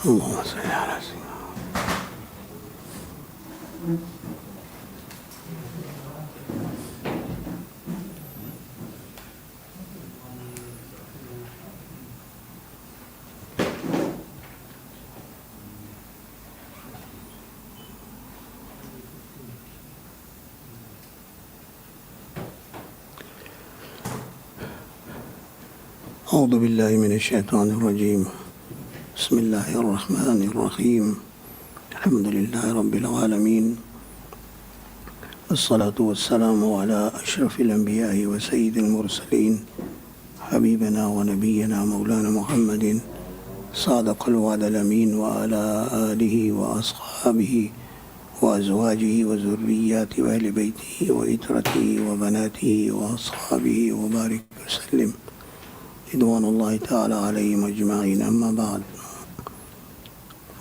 اللهم صل على سيدنا. أعوذ بالله من الشيطان الرجيم. بسم الله الرحمن الرحيم. الحمد لله رب العالمين، والصلاة والسلام على أشرف الأنبياء وسيد المرسلين، حبيبنا ونبينا مولانا محمد صادق الوعد الأمين، وعلى آله وأصحابه وأزواجه وذرياته وأهل بيته وإترته وبناته وأصحابه وبارك وسلم رضوان الله تعالى عليهم أجمعين. أما بعد،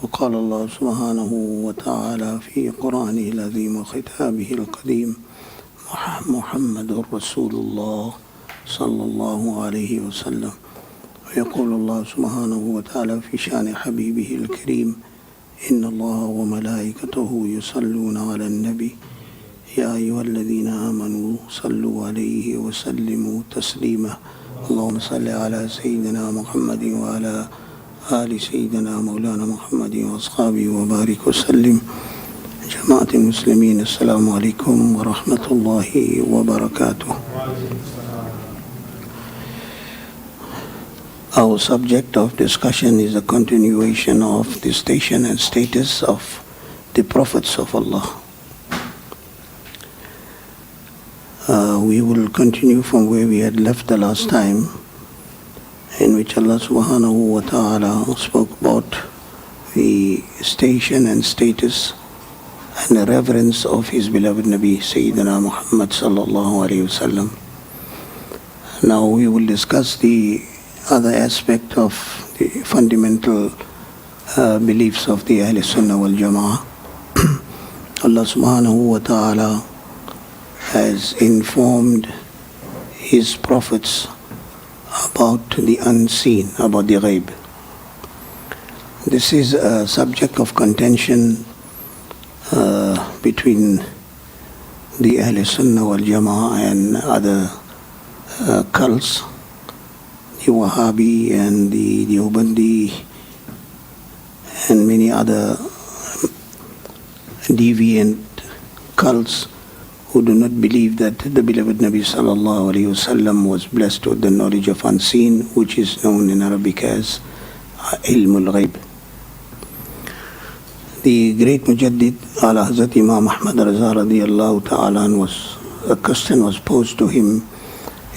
وقال الله سبحانه وتعالى في قرآنه العظيم وخطابه القديم: محمد رسول الله صلى الله عليه وسلم. ويقول الله سبحانه وتعالى في شأن حبيبه الكريم: إن الله وملائكته يصلون على النبي يا أيها الذين آمنوا صلوا عليه وسلموا تسليما. اللهم صل على سيدنا محمد وعلى آل سيدنا مولانا محمد وأصحابه وبارك وسلم. جماعة المسلمين، السلام عليكم ورحمة الله وبركاته. Our subject of discussion is a continuation of the station and status of the prophets of Allah. We will continue from where we had left the last time, in which Allah subhanahu wa ta'ala spoke about the station and status and the reverence of His beloved Nabi Sayyidina Muhammad sallallahu alayhi wasallam. Now we will discuss the other aspect of the fundamental beliefs of the Ahl Sunnah wal Jama'ah. Allah subhanahu wa ta'ala has informed His prophets about the unseen, about the ghaib. This is a subject of contention between the Ahl Sunnah wal Jama'ah and other cults, the Wahhabi and the Deobandi and many other deviant cults who do not believe that the beloved Nabi sallallahu alayhi wasallam was blessed with the knowledge of unseen, which is known in Arabic as Ilmul Ghaib. The great Mujaddid Ala Hazrat Imam Ahmad Raza radiyallahu ta'ala a question was posed to him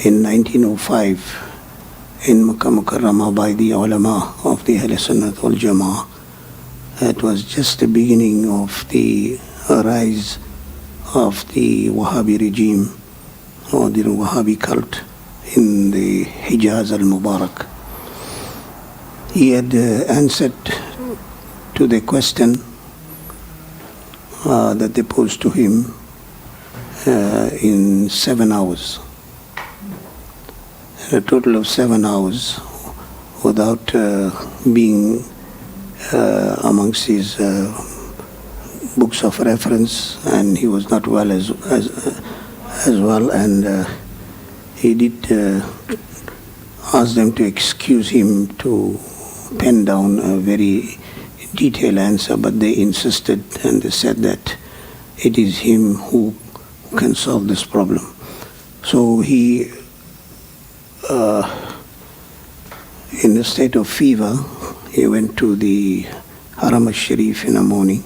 in 1905 in Makkah Mukarramah by the ulama of the Ahl Sunnah wal Jama'ah. It was just the beginning of the rise of the Wahhabi regime or the Wahhabi cult in the Hijaz al-Mubarak. He had answered to the question that they posed to him in 7 hours. A total of 7 hours without being amongst his books of reference, and he was not well as well, and he did ask them to excuse him to pen down a very detailed answer, but they insisted and they said that it is him who can solve this problem. So he, in a state of fever, he went to the Haram al-Sharif in the morning.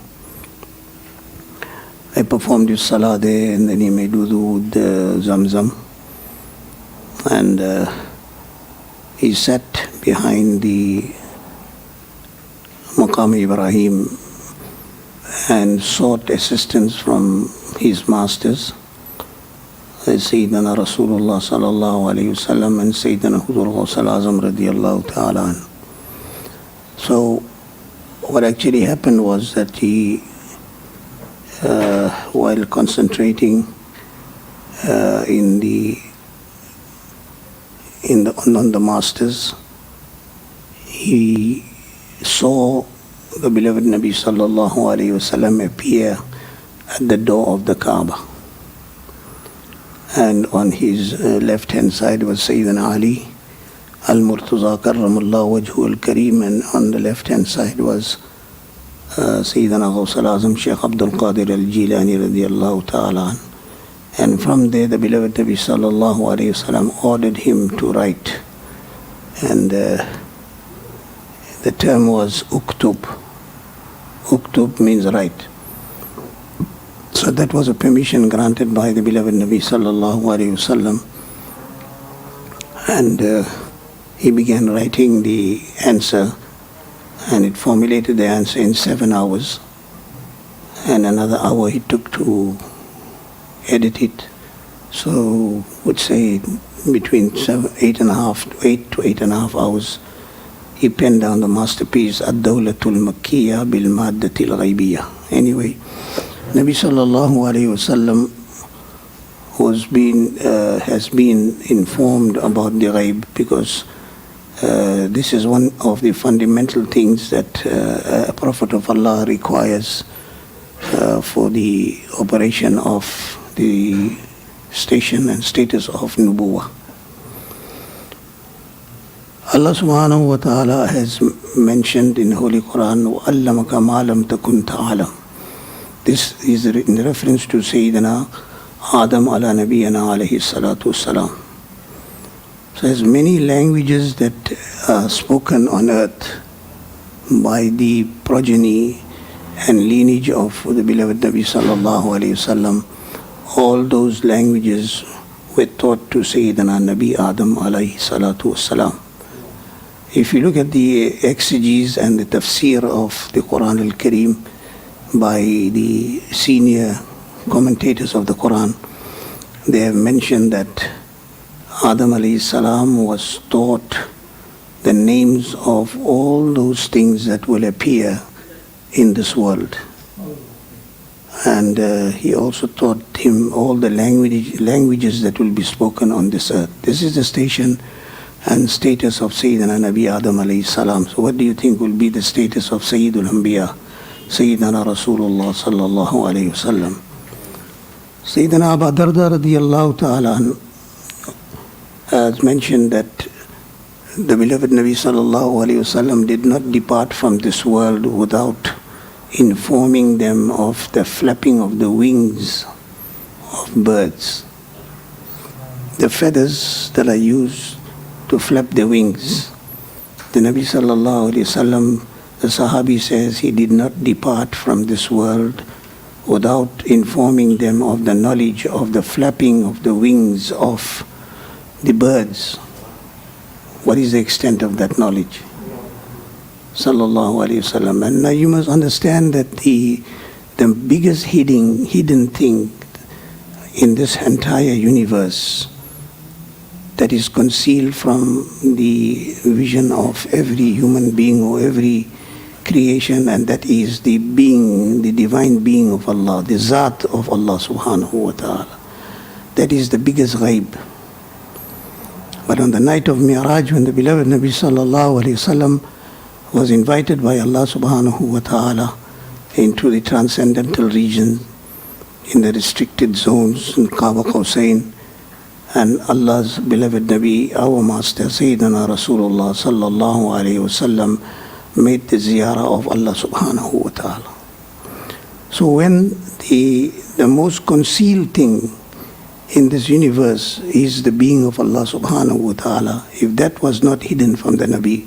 I performed his salah there, and then he made wudu with Zamzam, and he sat behind the Maqam Ibrahim and sought assistance from his masters, Sayyidina Rasulullah sallallahu alayhi wasallam and Sayyidina Hudur Ghawsal Azam radiyallahu ta'ala. So what actually happened was that he, while concentrating on the masters, he saw the beloved Nabi sallallahu alayhi wasallam appear at the door of the Kaaba. And on his left hand side was Sayyidina Ali al-Murtaza karramullah wajhu al-Kareem, and on the left hand side was Sayyidina Ghaus al-Azam Shaykh Abdul Qadri al-Jilani radiyallahu ta'ala. And from there the beloved Nabi sallallahu alayhi wasallam ordered him to write. And the term was uktub. Uktub means write. So that was a permission granted by the beloved Nabi sallallahu alayhi wasallam. And he began writing the answer, and it formulated the answer in 7 hours. And another hour he took to edit it. So would say between 8 to 8.5 hours, he penned down the masterpiece Ad-Dawlatul Makkiyya bil Maddatil Ghaybiyya. Anyway, Nabi sallallahu alayhi wasallam has been informed about the ghaib, because this is one of the fundamental things that a Prophet of Allah requires for the operation of the station and status of Nubuwah. Allah subhanahu wa ta'ala has mentioned in Holy Quran, وَأَلَّمَكَ مَا لَمْ تَكُنْ تَعْلَمْ. This is in reference to Sayyidina Adam ala Nabiyyana alayhi salatu wassalam. So there's many languages that are spoken on earth by the progeny and lineage of the beloved Nabi sallallahu alayhi wasallam. All those languages were taught to Sayyidina Nabi Adam alayhi salatu wassalam. If you look at the exegesis and the tafsir of the Quran al-Kareem by the senior commentators of the Quran, they have mentioned that Adam alayhi salam was taught the names of all those things that will appear in this world. And he also taught him all the languages that will be spoken on this earth. This is the station and status of Sayyidina Nabi Adam alayhi salam. So what do you think will be the status of Sayyidul Anbiya, Sayyidina Rasulullah sallallahu alayhi wasallam? Sayyidina Abu Darda radiyallahu ta'ala has mentioned that the beloved Nabi sallallahu alayhi wasallam did not depart from this world without informing them of the flapping of the wings of birds. The feathers that are used to flap the wings. The Nabi sallallahu alayhi wasallam, the Sahabi says, he did not depart from this world without informing them of the knowledge of the flapping of the wings of the birds. What is the extent of that knowledge? Sallallahu alayhi wasallam. And now you must understand that the biggest hidden thing in this entire universe that is concealed from the vision of every human being or every creation, and that is the being, the divine being of Allah, the Zat of Allah subhanahu wa ta'ala. That is the biggest ghaib. But on the night of Mi'raj, when the beloved Nabi sallallahu alayhi wasallam was invited by Allah subhanahu wa ta'ala into the transcendental region, in the restricted zones in Kaaba Qawsain, and Allah's beloved Nabi, our master Sayyidina Rasulullah sallallahu alayhi wasallam, made the ziyarah of Allah subhanahu wa ta'ala. So when the most concealed thing in this universe is the being of Allah subhanahu wa ta'ala, if that was not hidden from the Nabi,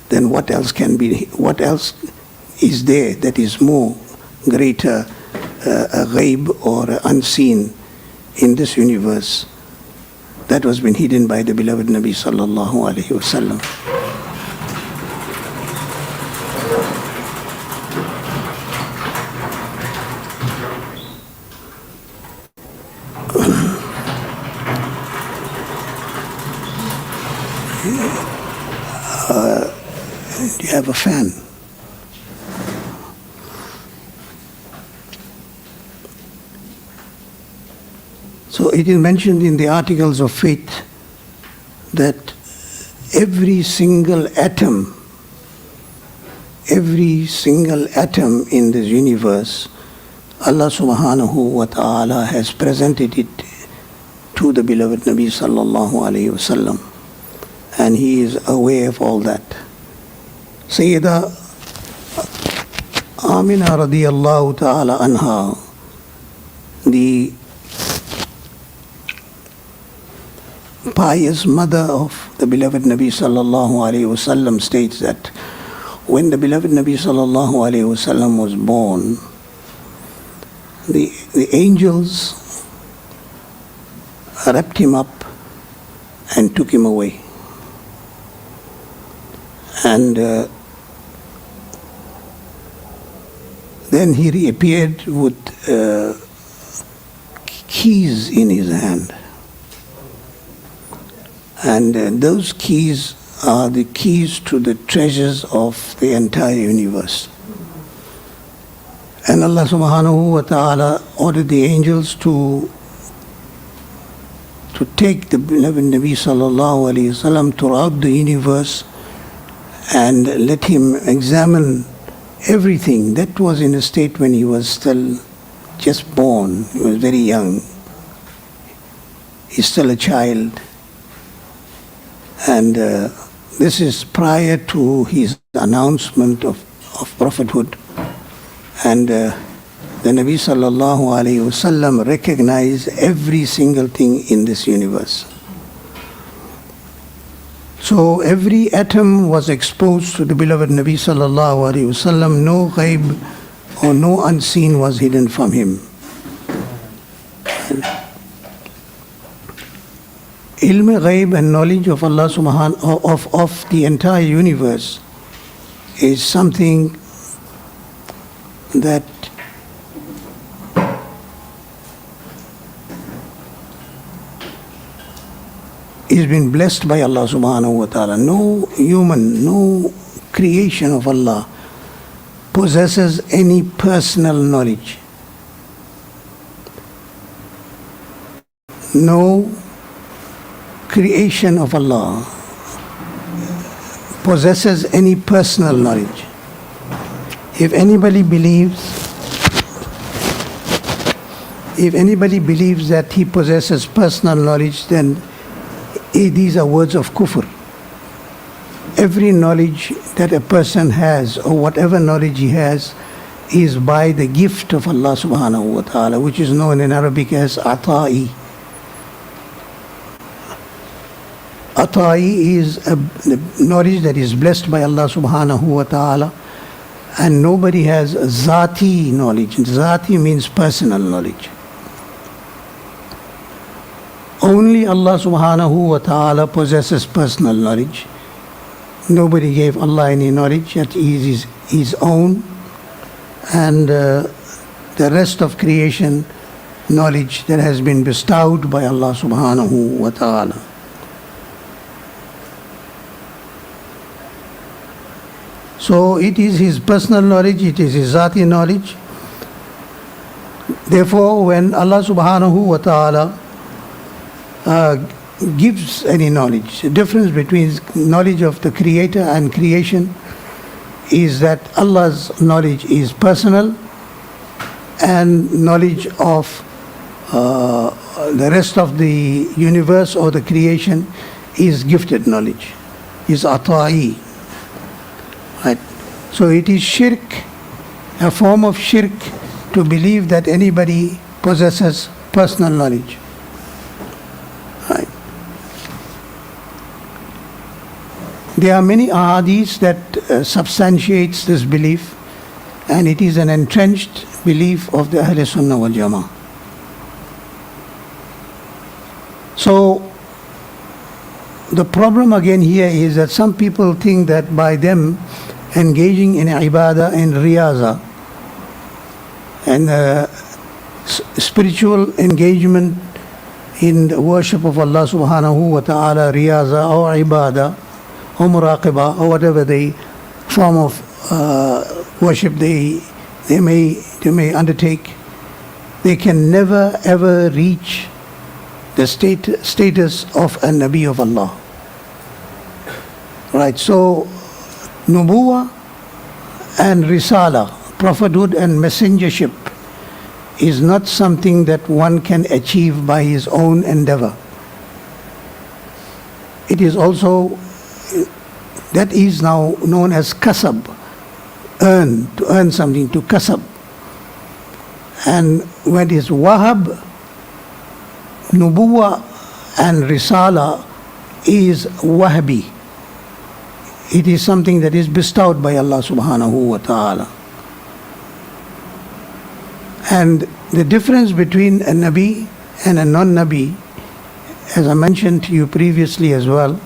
then what else is there that is more greater a ghaib or unseen in this universe that was been hidden by the beloved Nabi sallallahu alayhi wasallam? Do you have a fan? So it is mentioned in the articles of faith that every single atom every single atom in this universe, Allah subhanahu wa ta'ala has presented it to the beloved Nabi sallallahu alayhi wasallam, and he is aware of all that. Sayyida Amina radiyallahu ta'ala anha, the pious mother of the beloved Nabi sallallahu alayhi wasallam, states that when the beloved Nabi sallallahu alayhi wasallam was born, the angels wrapped him up and took him away. And then he reappeared with keys in his hand. And those keys are the keys to the treasures of the entire universe. And Allah subhanahu wa ta'ala ordered the angels to take the beloved Nabi sallallahu alayhi wasallam throughout the universe and let him examine everything. That was in a state when he was still just born. He was very young. He's still a child. And this is prior to his announcement of prophethood. And the Nabi sallallahu alayhi wasallam recognized every single thing in this universe. So every atom was exposed to the beloved Nabi sallallahu alayhi wasallam. No ghaib or no unseen was hidden from him. Ilm ghaib and knowledge of Allah subhanahu of the entire universe is something that is been blessed by Allah subhanahu wa ta'ala. No human, no creation of Allah possesses any personal knowledge. No creation of Allah possesses any personal knowledge. If anybody believes that he possesses personal knowledge, then these are words of kufr. Every knowledge that a person has, or whatever knowledge he has, is by the gift of Allah subhanahu wa ta'ala, which is known in Arabic as ata'i. Ata'i is a knowledge that is blessed by Allah subhanahu wa ta'ala, and nobody has zati knowledge. Zati means personal knowledge. Only Allah subhanahu wa ta'ala possesses personal knowledge. Nobody gave Allah any knowledge, that is his own, and the rest of creation knowledge that has been bestowed by Allah subhanahu wa ta'ala. So it is his personal knowledge, it is his zati knowledge. Therefore, when Allah subhanahu wa ta'ala gives any knowledge, the difference between knowledge of the Creator and creation is that Allah's knowledge is personal, and knowledge of the rest of the universe or the creation is gifted knowledge, is ata'i. Right? So it is shirk, a form of shirk, to believe that anybody possesses personal knowledge. Right? There are many ahadiths that substantiates this belief, and it is an entrenched belief of the Ahl Sunnah wal Jama'ah. So the problem again here is that some people think that by them engaging in ibadah and riyaza and spiritual engagement in the worship of Allah subhanahu wa ta'ala, riyaza or ibadah or muraqabah or whatever the form of worship they may undertake, they can never ever reach the status of a Nabi of Allah. Right, so Nubuwah and risala, prophethood and messengership, is not something that one can achieve by his own endeavor. It is also, that is now known as kasab, to earn something, to kasab. And when it is wahab, nubuwa and risala is wahbi. It is something that is bestowed by Allah subhanahu wa ta'ala. And the difference between a Nabi and a non-Nabi, as I mentioned to you previously as well,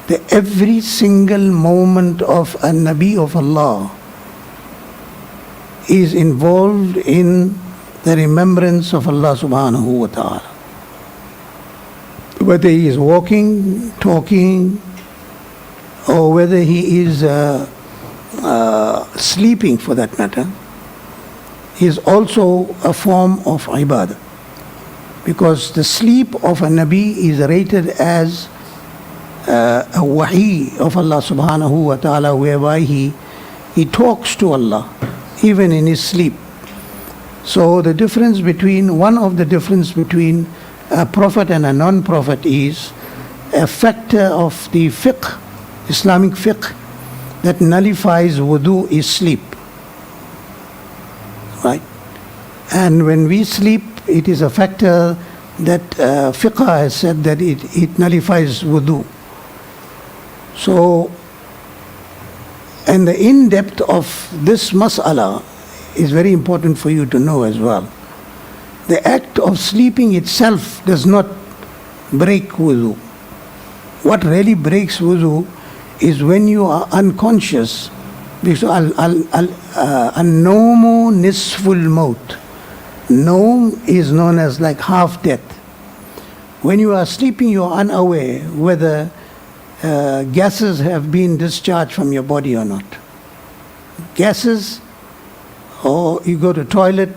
that every single moment of a Nabi of Allah is involved in the remembrance of Allah subhanahu wa ta'ala. Whether he is walking, talking, or whether he is sleeping for that matter, is also a form of ibadah. Because the sleep of a Nabi is rated as a wahi of Allah subhanahu wa ta'ala, whereby he talks to Allah even in his sleep. So the difference between, one of the difference between a prophet and a non-prophet is a factor of the fiqh, Islamic fiqh, that nullifies wudu is sleep. Right? And when we sleep, it is a factor that fiqh has said that it nullifies wudu. So, and the in-depth of this mas'ala is very important for you to know as well. The act of sleeping itself does not break wudu. What really breaks wudu is when you are unconscious, because an-nawmu nisful maut. Nawm is known as like half death. When you are sleeping, you are unaware whether gases have been discharged from your body or not. Gases, or you go to toilet,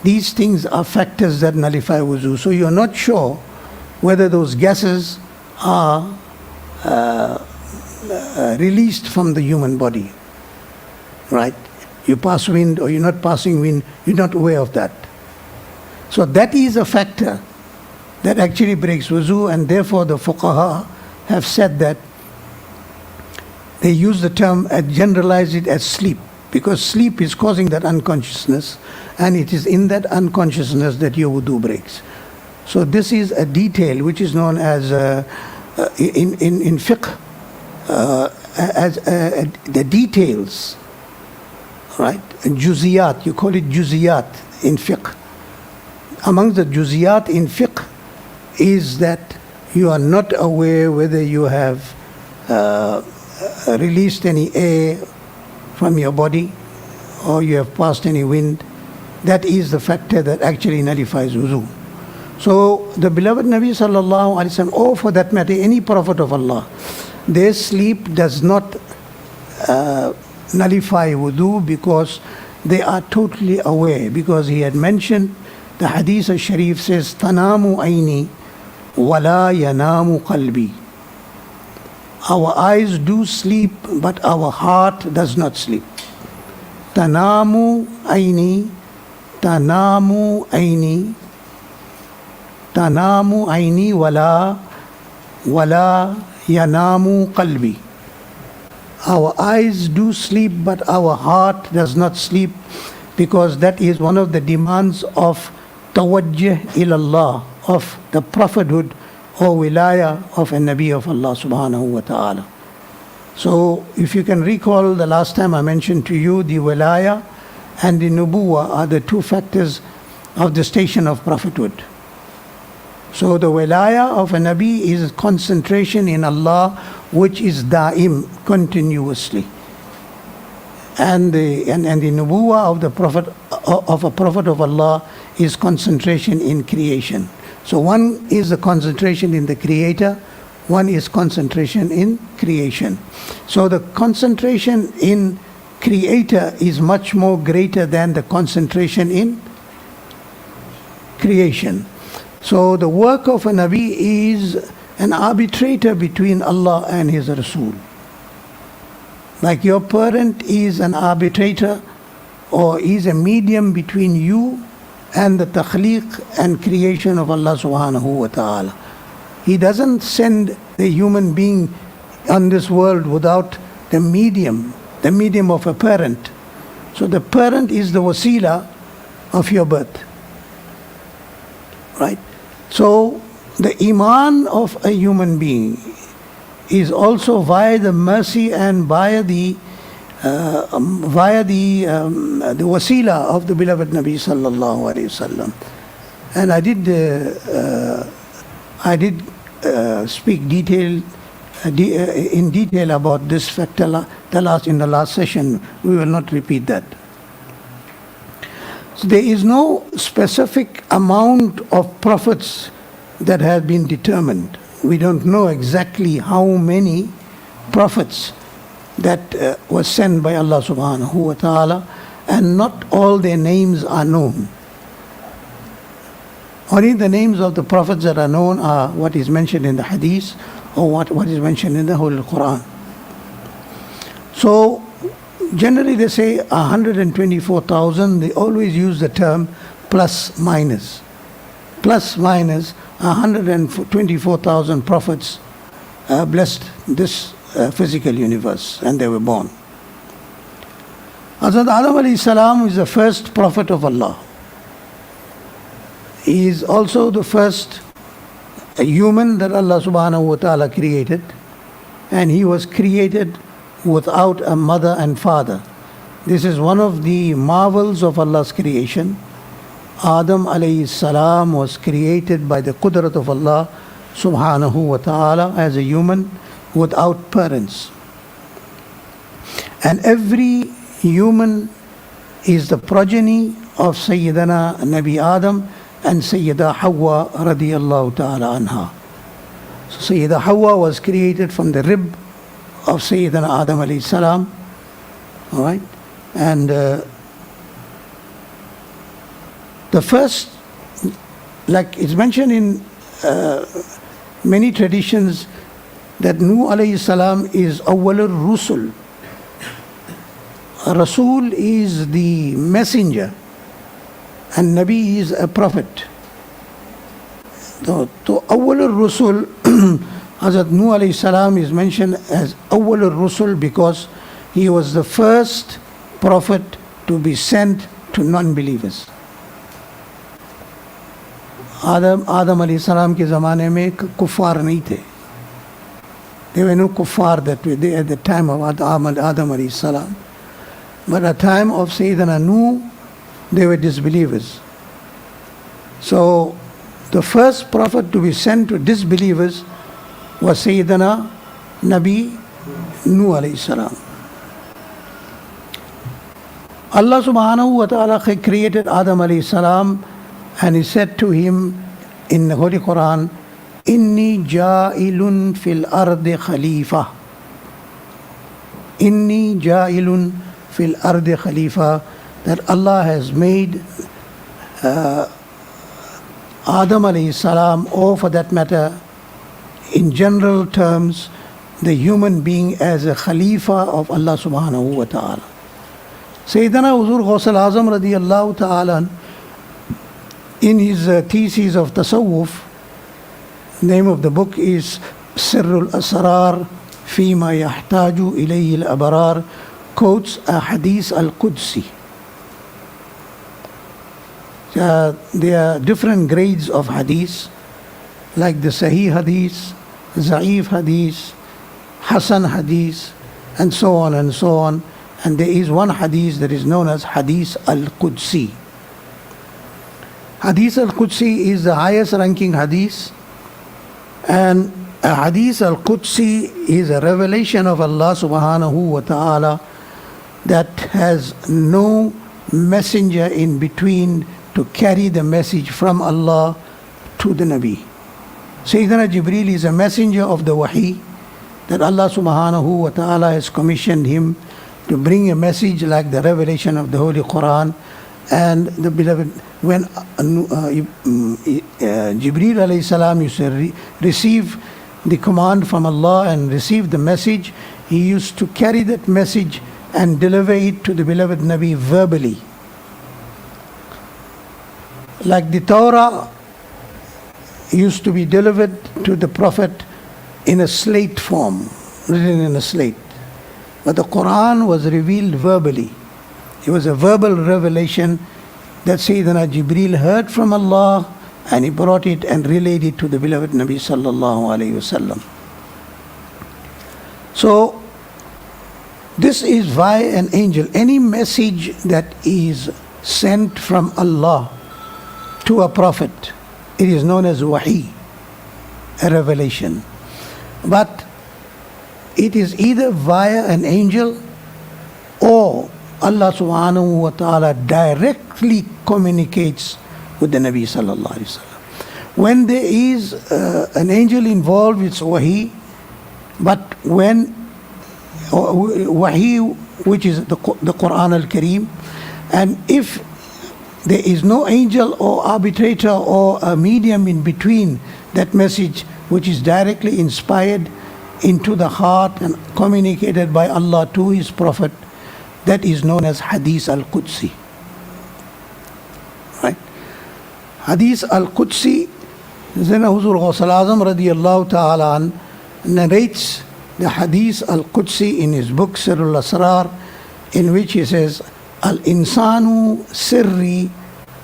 these things are factors that nullify wuzu. So you are not sure whether those gases are released from the human body. Right? You pass wind or you're not passing wind, you're not aware of that. So that is a factor that actually breaks wuzu, and therefore the fuqaha have said that they use the term and generalize it as sleep, because sleep is causing that unconsciousness, and it is in that unconsciousness that your wudu breaks. So this is a detail which is known as in fiqh as the details, right? Juziyat, you call it juziyat in fiqh. Among the juziyat in fiqh is that you are not aware whether you have released any air from your body or you have passed any wind. That is the factor that actually nullifies wuzu. So the beloved Nabi sallallahu alaihi wasallam, or for that matter any prophet of Allah, their sleep does not nullify wudu, because they are totally aware, because he had mentioned, the hadith al-sharif says, tanamu aini wala yanamu qalbi. Our eyes do sleep, but our heart does not sleep. Tanamu aini, tanamu aini, tanamu aini wala yanamu qalbi. Our eyes do sleep, but our heart does not sleep, because that is one of the demands of tawajjuh ilallah, of the prophethood or wilaya of a Nabi of Allah subhanahu wa ta'ala. So if you can recall, the last time I mentioned to you, the wilaya and the nubuwa are the two factors of the station of prophethood. So the wilaya of a Nabi is concentration in Allah, which is da'im, continuously. And the nubuwa of the prophet, of a prophet of Allah, is concentration in creation. So one is the concentration in the creator, one is concentration in creation. So the concentration in creator is much more greater than the concentration in creation. So the work of a Nabi is an arbitrator between Allah and his Rasul. Like your parent is an arbitrator or is a medium between you and the takhliq and creation of Allah subhanahu wa ta'ala. He doesn't send the human being on this world without the medium of a parent. So the parent is the wasila of your birth. Right? So the iman of a human being is also via the mercy and via the wasila of the beloved Nabi sallallahu alaihi wasallam. And I did speak in detail about this fact in the last session. We will not repeat that. So there is no specific amount of prophets that have been determined. We don't know exactly how many prophets that was sent by Allah subhanahu wa ta'ala, and not all their names are known. Only the names of the prophets that are known are what is mentioned in the hadith or what is mentioned in the Holy Quran. So generally they say 124,000, they always use the term plus minus. Plus minus 124,000 prophets blessed this physical universe, and they were born. Hazrat Adam alayhi salam is the first prophet of Allah. He is also the first human that Allah subhanahu wa ta'ala created, and he was created without a mother and father. This is one of the marvels of Allah's creation. Adam alayhi salam was created by the qudrat of Allah subhanahu wa ta'ala as a human without parents. And every human is the progeny of Sayyidina Nabi Adam and Sayyida Hawa radiyallahu ta'ala anha. So Sayyida Hawa was created from the rib of Sayyidina Adam alayhi salam. Alright? And the first, like it's mentioned in many traditions, that Nuh alayhi salam is awwalur rusul. A Rasul is the messenger, and Nabi is a prophet. So awwalur rusul, Hazrat Nuh alayhi salam is mentioned as awwalur rusul because he was the first prophet to be sent to non-believers. Adam alayhi salam ke zamane mein kuffar nahi the. There were no kuffar that were there at the time of Adam alayhi salam. But at the time of Sayyidina Nuh, they were disbelievers. So the first prophet to be sent to disbelievers was Sayyidina Nabi Nuh alayhi salam. Allah subhanahu wa ta'ala created Adam alayhi salam, and he said to him in the Holy Quran, Inni ja'ilun fil ardi khalifa. Inni ja'ilun fil ardi khalifa. That Allah has made Adam alayhi salam, or for that matter, in general terms, the human being as a khalifa of Allah subhanahu wa ta'ala. Sayyidina Huzur Ghaus al-Azam radiyallahu ta'ala, in his thesis of Tasawwuf, name of the book is Sirrul Asrar Fima Yahtaju Ilayhi al-Abrar, quotes a Hadith al-Qudsi. There are different grades of Hadith, like the Sahih Hadith, Za'if Hadith, Hasan Hadith, and so on and so on. And there is one Hadith that is known as Hadith al-Qudsi. Hadith al-Qudsi is the highest ranking Hadith, and a Hadith al-Qudsi is a revelation of Allah subhanahu wa ta'ala that has no messenger in between to carry the message from Allah to the Nabi. Sayyidina Jibreel is a messenger of the Wahi that Allah subhanahu wa ta'ala has commissioned him to bring a message like the revelation of the Holy Quran. And the beloved, when Jibreel alayhi salam used to receive the command from Allah and receive the message, he used to carry that message and deliver it to the beloved Nabi verbally. Like the Torah used to be delivered to the Prophet in a slate form, written in a slate. But the Quran was revealed verbally. It was a verbal revelation that Sayyidina Jibreel heard from Allah, and he brought it and relayed it to the beloved Nabi sallallahu alayhi wasallam. So, this is via an angel. Any message that is sent from Allah to a prophet, it is known as wahi, a revelation. But it is either via an angel or Allah subhanahu wa ta'ala directly communicates with the Nabi sallallahu alayhi wasallam. When there is an angel involved, it's wahi. But when wahi, which is the Quran al-Kareem, and if there is no angel or arbitrator or a medium in between that message, which is directly inspired into the heart and communicated by Allah to His Prophet, that is known as Hadith Al Qadri. Right? Hadith Al Qadri, Zina Huzur Ghawsul Azam radiyallahu ta'ala an narrates the Hadith Al Qadri in his book Sirrul Asrar, in which he says, Al-insanu sirri,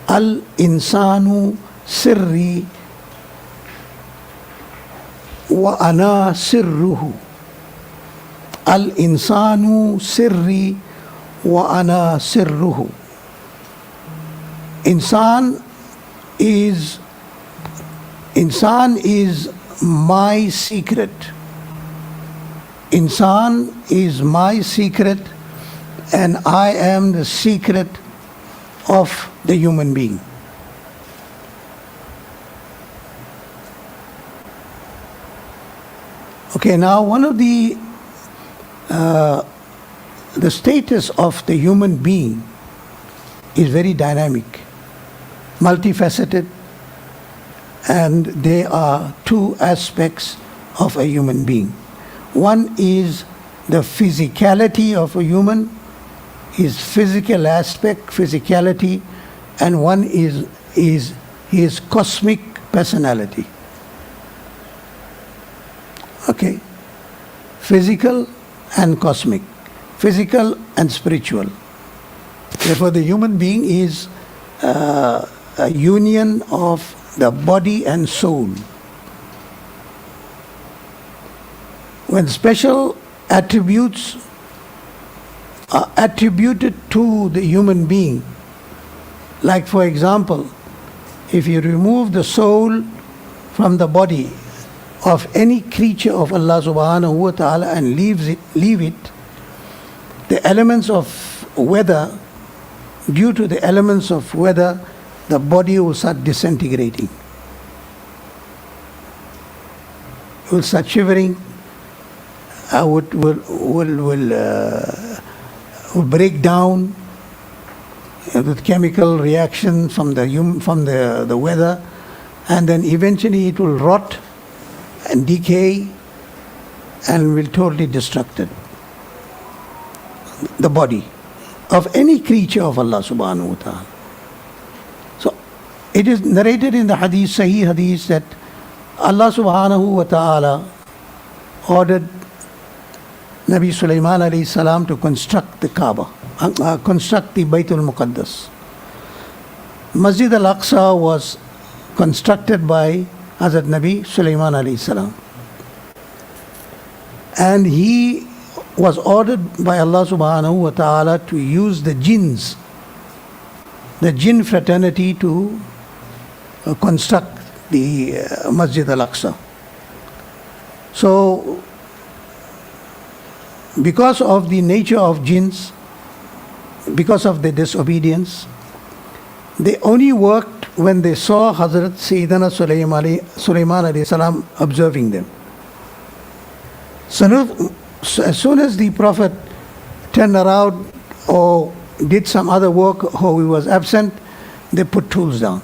al-insanu sirri, wa ana sirruhu. Al-insanu sirri, wa ana sirruhu. Insan is my secret. Insan is my secret, and I am the secret of the human being. Okay, now one of the status of the human being is very dynamic, multifaceted, and there are two aspects of a human being. One is the physicality of a human, his physical aspect, physicality, and one is his cosmic personality. Okay? Physical and cosmic, physical and spiritual. Therefore, the human being is a union of the body and soul. When special attributes are attributed to the human being, like for example, if you remove the soul from the body of any creature of Allah subhanahu wa ta'ala and leave it, the elements of weather, due to the elements of weather, the body will start disintegrating. It will start shivering, will break down with chemical reaction from the weather, and then eventually it will rot and decay and will totally destruct it. The body of any creature of Allah subhanahu wa ta'ala. So it is narrated in the hadith, Sahih hadith, that Allah subhanahu wa ta'ala ordered Nabi Sulaiman alayhi salam to construct the Kaaba, construct the Baytul Muqaddas. Masjid Al-Aqsa was constructed by Hazrat Nabi Sulaiman alayhi salam. And he was ordered by Allah subhanahu wa ta'ala to use the jinns, the jinn fraternity, to construct the Masjid Al-Aqsa. So, because of the nature of jinns, because of the disobedience, they only worked when they saw Hazrat Sayyidina Sulaiman alayhi salam observing them. So as soon as the Prophet turned around or did some other work or he was absent, they put tools down.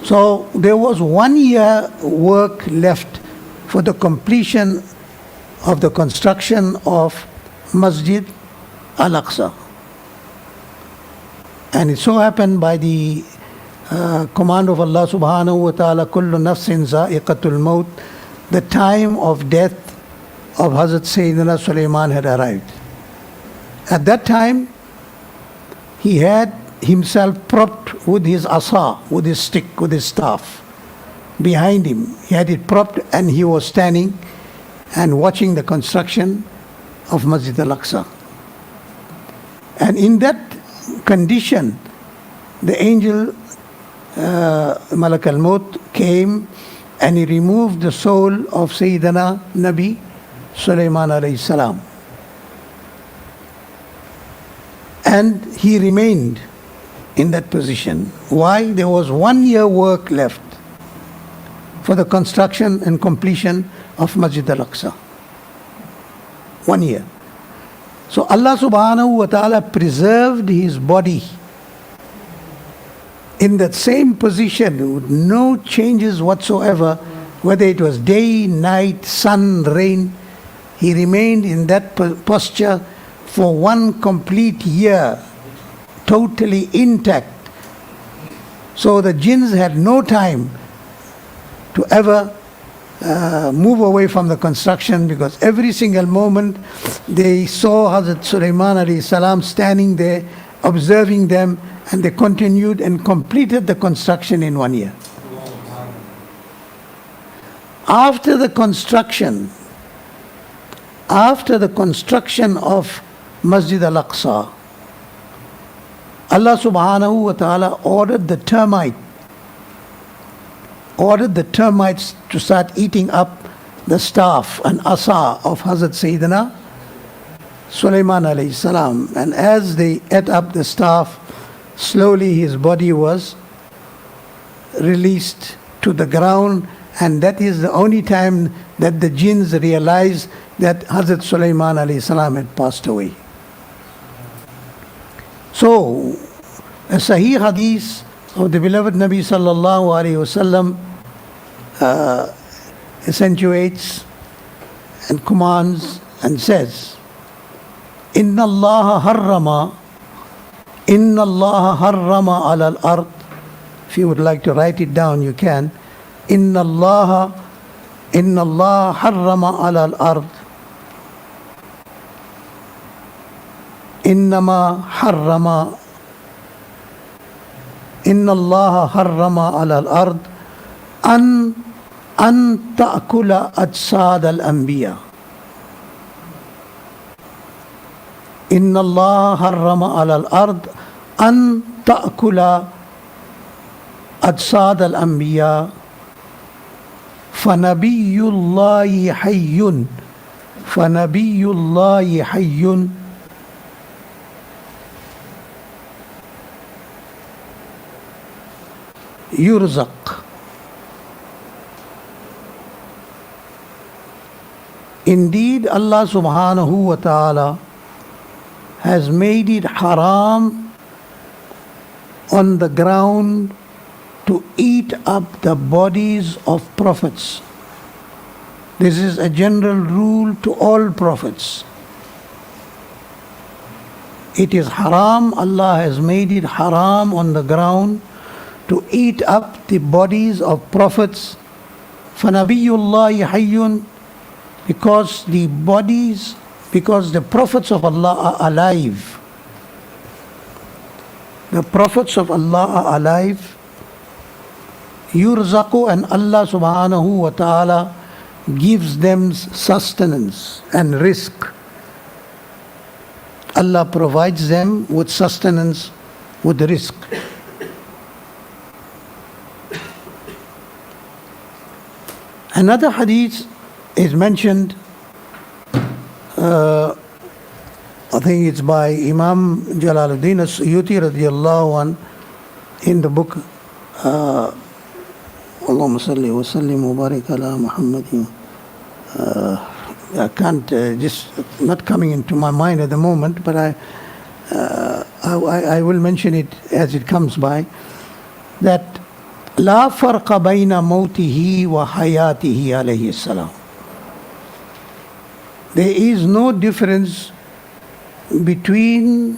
So there was 1 year work left for the completion of the construction of Masjid Al Aqsa. And it so happened by the command of Allah subhanahu wa ta'ala, kullu nafsin za'iqatul maut, the time of death of Hazrat Sayyidina Sulaiman had arrived. At that time, he had himself propped with his asa, with his stick, with his staff. Behind him, he had it propped, and he was standing and watching the construction of Masjid Al-Aqsa. And in that condition, the angel Malak al-Maut came and he removed the soul of Sayyidina Nabi Sulaiman alayhi salam. And he remained in that position. Why? There was 1 year work left for the construction and completion of Masjid Al-Aqsa. 1 year. So Allah subhanahu wa ta'ala preserved his body in that same position with no changes whatsoever, whether it was day, night, sun, rain. He remained in that posture for 1 complete year, totally intact. So the jinns had no time to ever move away from the construction, because every single moment they saw Hazrat Sulaiman alayhi salam standing there, observing them, and they continued and completed the construction in 1 year. After the construction of Masjid Al-Aqsa, Allah subhanahu wa ta'ala ordered the termites to start eating up the staff and asa of Hazrat Sayyidina Sulaiman alayhi salam. And as they ate up the staff, slowly his body was released to the ground, and that is the only time that the jinns realized that Hazrat Sulaiman alayhi salam had passed away. So, a Sahih Hadith of the beloved Nabi sallallahu alayhi wasallam accentuates and commands and says, Inna Allah harrama ala al-ard. If you would like to write it down, you can. Inna Allah harrama ala al-ard. Inna Allah harrama ala al-ard an ta'kula ajsad al-anbiya. Inna Allah harrama ala al-ard an ta'kula ajsad al-anbiya fanabiyullahi hayyun yurzaq. Indeed, Allah subhanahu wa ta'ala has made it haram on the ground to eat up the bodies of prophets. This is a general rule to all prophets. It is haram, Allah has made it haram on the ground to eat up the bodies of prophets. فَنَبِيُّ hayyun, because the prophets of Allah are alive. The prophets of Allah are alive. Yurzaqu, and Allah subhanahu wa ta'ala gives them sustenance and rizq. Allah provides them with sustenance, with rizq. Another hadith is mentioned, I think it's by Imam Jalaluddin as-Suyuti radiyallahu an, in the book Allahumma salli wa sallim wa barik ala Muhammadin. I can't, just not coming into my mind at the moment, but I will mention it as it comes by, that لا فرق بين موته وحياته عليه السلام. There is no difference between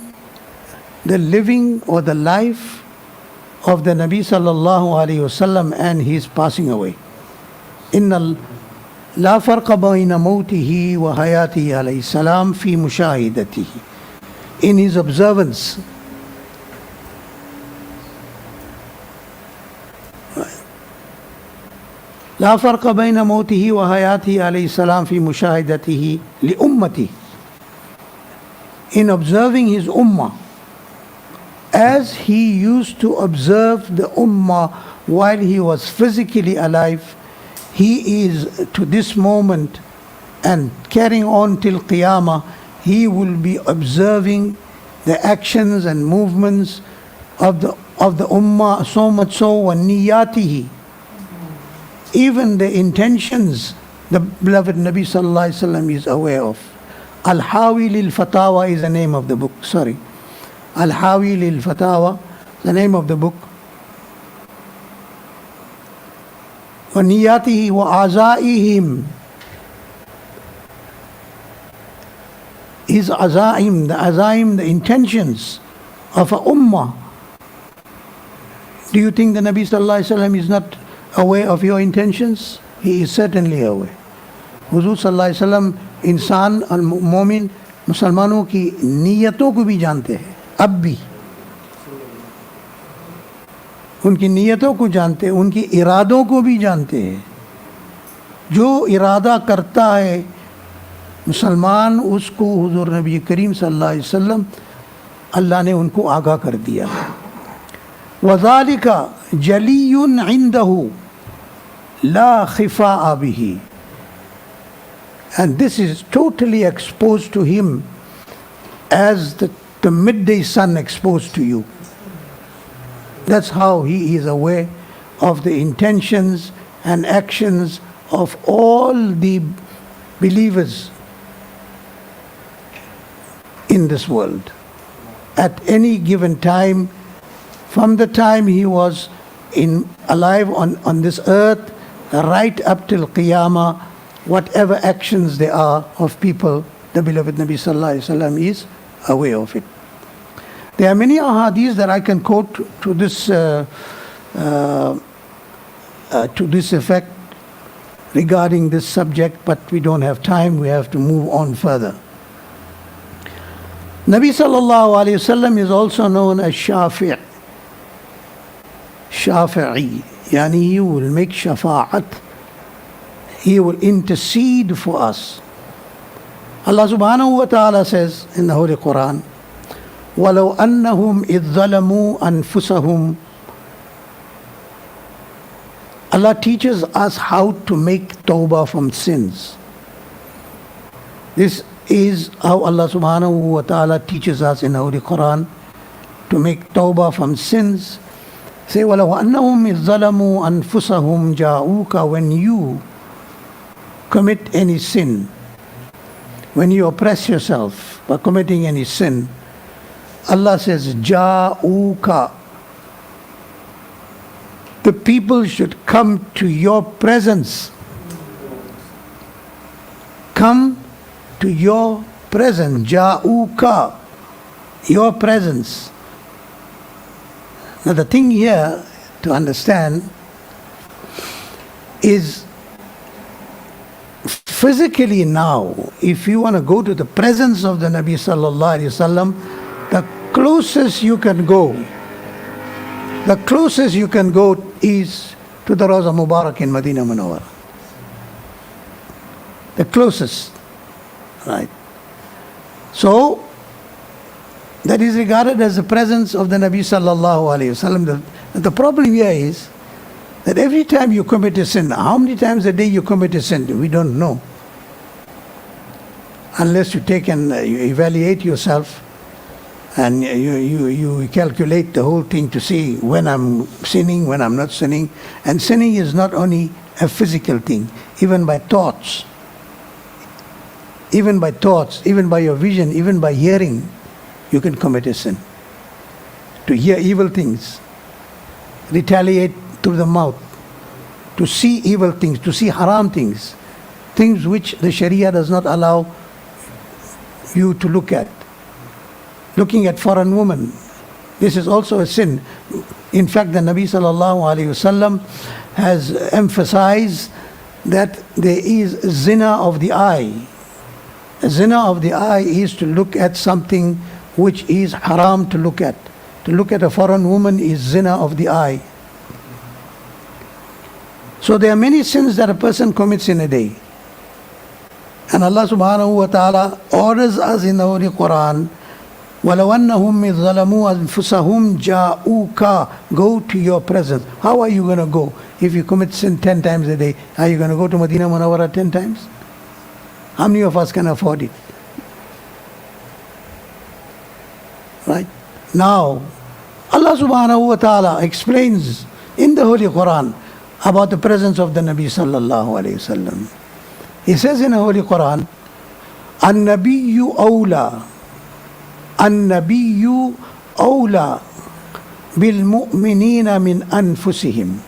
the living or the life of the Nabi sallallahu alayhi wasallam and his passing away. Inna la farqa bayna mawtihi wa hayatihi alayhi salam fi mushahidatihi. In his observance, لا فرق بين موته وحياته عليه السلام في مشاهدته لأمته. In observing his ummah, as he used to observe the ummah while he was physically alive, he is to this moment and carrying on till Qiyamah, he will be observing the actions and movements of the ummah, so much so وَنِيَّاتِهِ, even the intentions the beloved Nabi sallallahu alaihi wasallam is aware of. Al-Hawi lil-Fatawa is the name of the book. Al-Hawi lil-Fatawa, the name of the book. وَنِيَّاتِهِ وَعَزَائِهِمْ, his azaim, the intentions of a ummah. Do you think the Nabi sallallahu alaihi wasallam is not aware of your intentions? He is certainly aware. Huzur sallallahu alaihi wasallam इंसान और मोमिन मुसलमानों की नीयतों को भी जानते हैं, अब भी उनकी नीयतों को जानते हैं, उनकी इरादों को भी जानते हैं. जो इरादा करता है मुसलमान, उसको हुजूर नबी करीम सल्लल्लाहु अलैहि वसल्लम अल्लाह ने उनको आगाह कर दिया. वज़ालिका जलीयुन इंदहु ला खिफा बिही, and this is totally exposed to him as the midday sun exposed to you. That's how he is aware of the intentions and actions of all the believers in this world. At any given time, from the time he was alive on this earth, right up till Qiyamah, whatever actions there are of people, the beloved Nabi sallallahu alaihi wasallam is aware of it. There are many ahadith that I can quote to this effect regarding this subject, but we don't have time. We have to move on further. Nabi sallallahu alaihi wasallam is also known as Shafi'i. Yani he will make shafa'at. He will intercede for us. Allah subhanahu wa ta'ala says in the Holy Quran, وَلَوْ أَنَّهُمْ إِذْ ظَلَمُوا أَنفُسَهُمْ. Allah teaches us how to make tawbah from sins. This is how Allah subhanahu wa ta'ala teaches us in the Holy Quran to make tawbah from sins. Say, وَلَوْ أَنَّهُمْ إِذْ ظَلَمُوا أَنفُسَهُمْ جَاءُوكَ. When you commit any sin, when you oppress yourself by committing any sin, Allah says, Ja'uka. The people should come to your presence. Come to your presence. Ja'uka. Your presence. Now the thing here to understand is, physically now, if you want to go to the presence of the Nabi sallallahu alaihi wasallam, the closest you can go is to the Rawza Mubarak in Medina Munawwara. The closest, right? So that is regarded as the presence of the Nabi sallallahu alaihi wasallam. The problem here is that every time you commit a sin, how many times a day you commit a sin, we don't know. Unless you take and you evaluate yourself and you calculate the whole thing to see when I'm sinning, when I'm not sinning. And sinning is not only a physical thing, even by thoughts, even by your vision, even by hearing, you can commit a sin. To hear evil things, retaliate through the mouth, to see evil things, to see haram things, things which the Sharia does not allow you to look at. Looking at foreign women. This is also a sin. In fact, the Nabi sallallahu alayhi wasallam has emphasized that there is zina of the eye. Zina of the eye is to look at something which is haram to look at. To look at a foreign woman is zina of the eye. So there are many sins that a person commits in a day. And Allah subhanahu wa ta'ala orders us in the Holy Quran, وَلَوْ أَنَّهُمْ إِذْ ظَلَمُوا أَنفُسَهُمْ جَاءُوكَ. Go to your presence. How are you going to go? If you commit sin 10 times a day, are you going to go to Medina Munawwara 10 times? How many of us can afford it? Right? Now, Allah subhanahu wa ta'ala explains in the Holy Quran about the presence of the Nabi sallallahu alayhi wasallam. He says in the Holy Quran, An-Nabiyyu awla. An-Nabiyyu awla bil-mu'minina min anfusihim.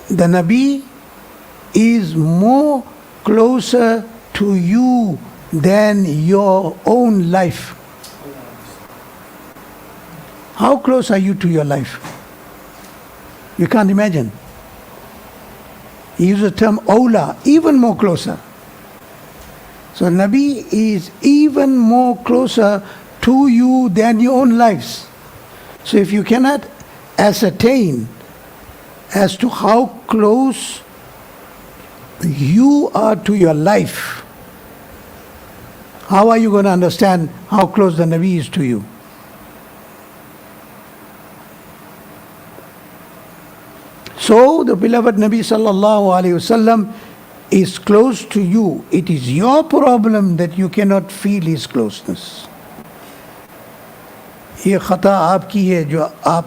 The Nabi is more closer to you than your own life. How close are you to your life? You can't imagine. He uses the term awla, even more closer. So Nabi is even more closer to you than your own lives. So if you cannot ascertain as to how close you are to your life, how are you going to understand how close the Nabi is to you? So the beloved Nabi sallallahu alayhi wasallam is close to you. It is your problem that you cannot feel his closeness. ये खता आपकी है जो आप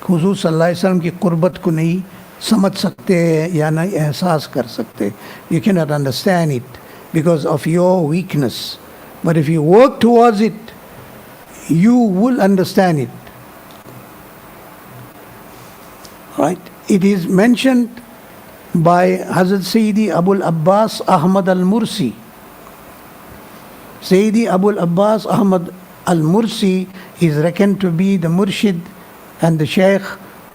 हुजूर सल्लल्लाहु अलैहि वसल्लम की कुर्बत को नहीं समझ सकते या नहीं एहसास कर सकते. You cannot understand it because of your weakness. But if you work towards it, you will understand it. Right? It is mentioned by Hazrat Sayyidi Abul Abbas Ahmad al-Mursi. Sayyidi Abul Abbas Ahmad al-Mursi is reckoned to be the Murshid and the Shaykh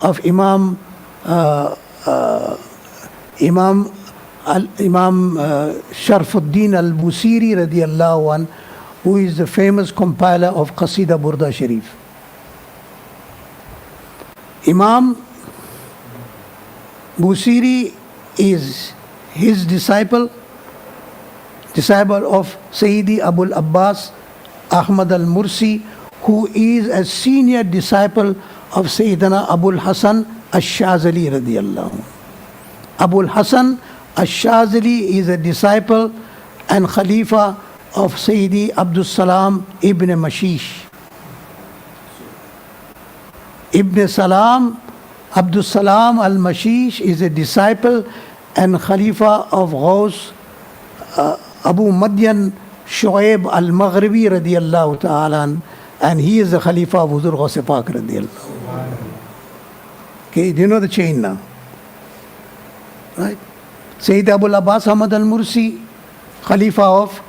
of Imam Sharfuddin al-Busiri radiyallahu anh, who is the famous compiler of Qasida Burda Sharif. Imam Busiri is his disciple of Sayyidi Abul Abbas Ahmad al-Mursi, who is a senior disciple of Sayyidina Abul Hasan al-Shazali radiyallahu anh. Abul Hasan al-Shazali is a disciple and Khalifa of Sayyidi Abdul Salam ibn Mashish. Ibn Salam, Abdul Salam al-Mashish is a disciple and Khalifa of Ghaus Abu Madyan Shu'aib al-Maghribi radiyallahu ta'ala, and he is the Khalifa of Huzur Ghaus Pak radiyallahu. Okay, do you know the chain now? Right? Sayyid Abul Abbas Ahmad al-Mursi, Khalifa of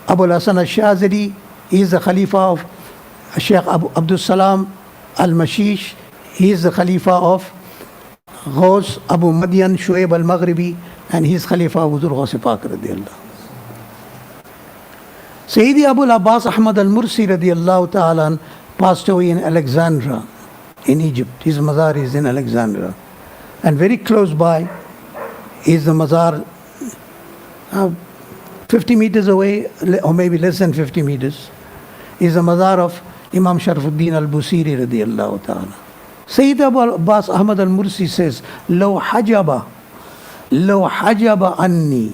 Abul Hasan al-Shazali, he is the Khalifa of Shaykh Abdul Salam al-Mashish, he is the Khalifa of Ghaus Abu Madyan Shu'aib al-Maghribi, and he is Khalifa of Huzur Ghaus Pak radiyallahu. Sayyidi Abul Abbas Ahmad al-Mursi radiyallahu ta'ala passed away in Alexandria, in Egypt. His mazar is in Alexandria. And very close by is the mazar, 50 meters away, or maybe less than 50 meters, is the mazar of Imam Sharfuddin al-Busiri radiyallahu ta'ala. Sayyid Abul Abbas Ahmad al-Mursi says, لو حجب عني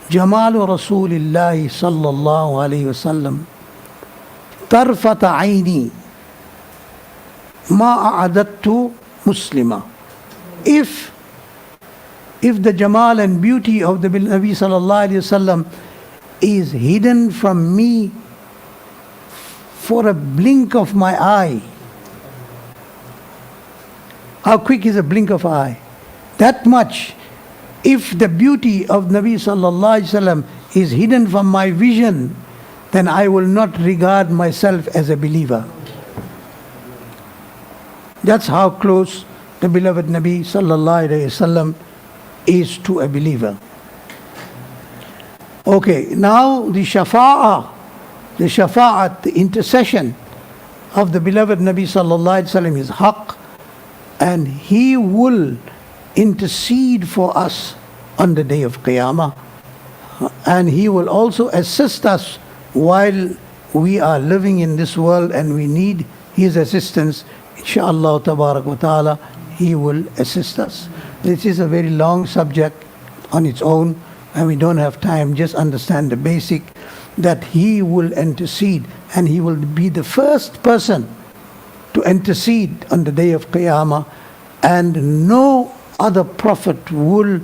جمال رسول الله صلى الله عليه وسلم طرفة عيني ما أعددت مسلما. If the Jamal and beauty of the Nabi sallallahu alayhi wasallam is hidden from me for a blink of my eye. How quick is a blink of eye? That much. If the beauty of Nabi sallallahu alayhi wasallam is hidden from my vision, then I will not regard myself as a believer. That's how close the beloved Nabi sallallahu alayhi wasallam is to a believer. Okay, now the shafa'at, the intercession of the beloved Nabi sallallahu alayhi wasallam is haqq, and he will intercede for us on the day of Qiyamah, and he will also assist us while we are living in this world and we need his assistance. Insha'Allah tabarak wa ta'ala, he will assist us. This is a very long subject on its own, and we don't have time. Just understand the basic, that he will intercede, and he will be the first person to intercede on the day of Qiyamah, and no other prophet will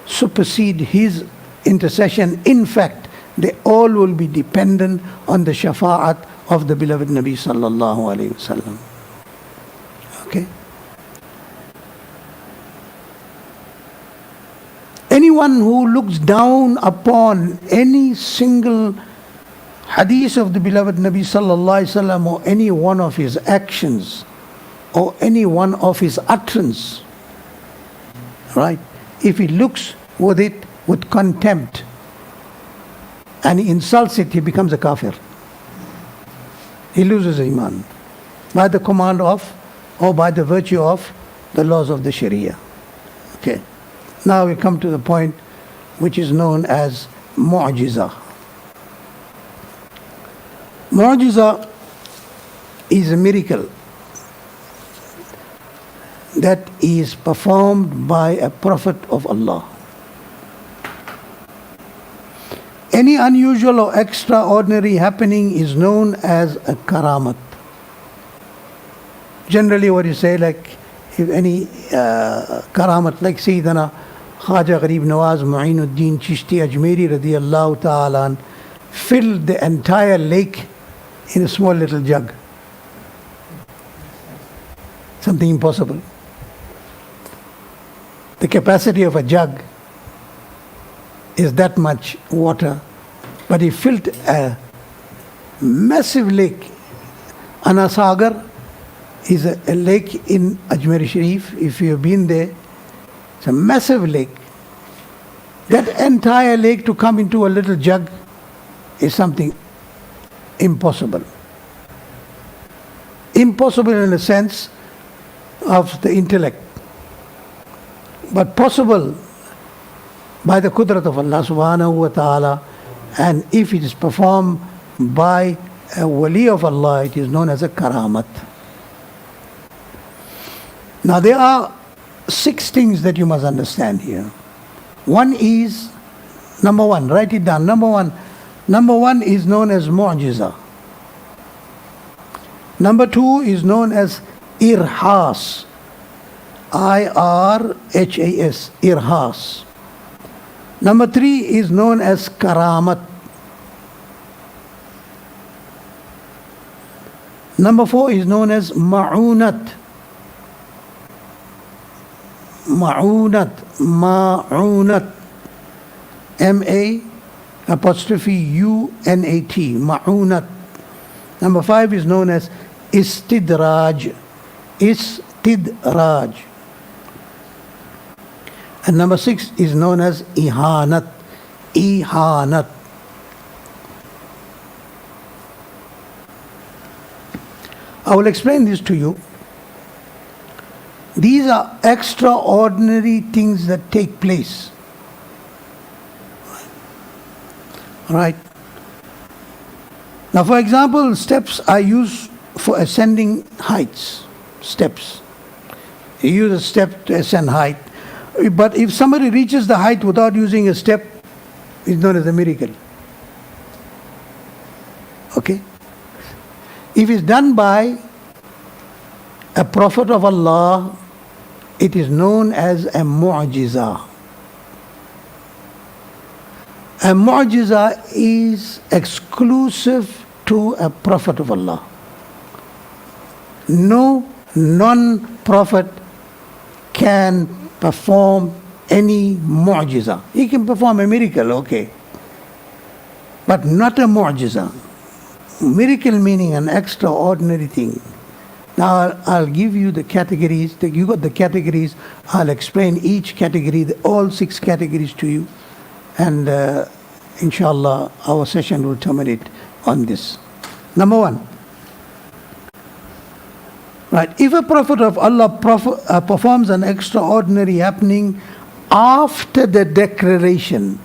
supersede his intercession. In fact, they all will be dependent on the shafa'at of the beloved Nabi sallallahu alayhi wasallam. Okay? Anyone who looks down upon any single hadith of the beloved Nabi sallallahu alaihi wasallam, or any one of his actions, or any one of his utterance, right? If he looks with it with contempt and he insults it, he becomes a kafir. He loses Imaan by the command of, or by the virtue of, the laws of the Sharia. Okay. Now we come to the point which is known as mu'jiza. Mu'jiza is a miracle that is performed by a prophet of Allah. Any unusual or extraordinary happening is known as a karamat. Generally what you say, like if any karamat, like Sayyidina Khaja Gharib Nawaz Mu'inuddin Chishti Ajmeri radiyallahu ta'ala filled the entire lake in a small little jug. Something impossible. The capacity of a jug is that much water, but he filled a massive lake. Anasagar is a lake in Ajmer Sharif. If you have been there, it's a massive lake. That entire lake to come into a little jug is something impossible. Impossible in the sense of the intellect, but possible by the qudrat of Allah subhanahu wa ta'ala, and if it is performed by a wali of Allah, it is known as a karamat. Now there are 6 things that you must understand here. One is, number one, write it down. Number one is known as mu'jiza. Number 2 is known as irhas. I-R-H-A-S, irhas. Number 3 is known as karamat. Number 4 is known as ma'unat. Ma'unat. M-A-U-N-A-T. Ma'unat. Number 5 is known as istidraj. Istidraj. And number 6 is known as ihanat. Ihanat. I will explain this to you. These are extraordinary things that take place. Right? Now, for example, steps are used for ascending heights. Steps. You use a step to ascend height. But if somebody reaches the height without using a step, it's known as a miracle. Okay? If it's done by a prophet of Allah, it is known as a mu'jiza. A mu'jiza is exclusive to a prophet of Allah. No non-prophet can perform any mu'jiza. He can perform a miracle, okay. but not a mu'jiza. Miracle meaning an extraordinary thing. Now I'll give you the categories. You got the categories. I'll explain each category, all 6 categories to you. And inshallah, our session will terminate on this. Number 1. Right. If a prophet of Allah performs an extraordinary happening after the declaration,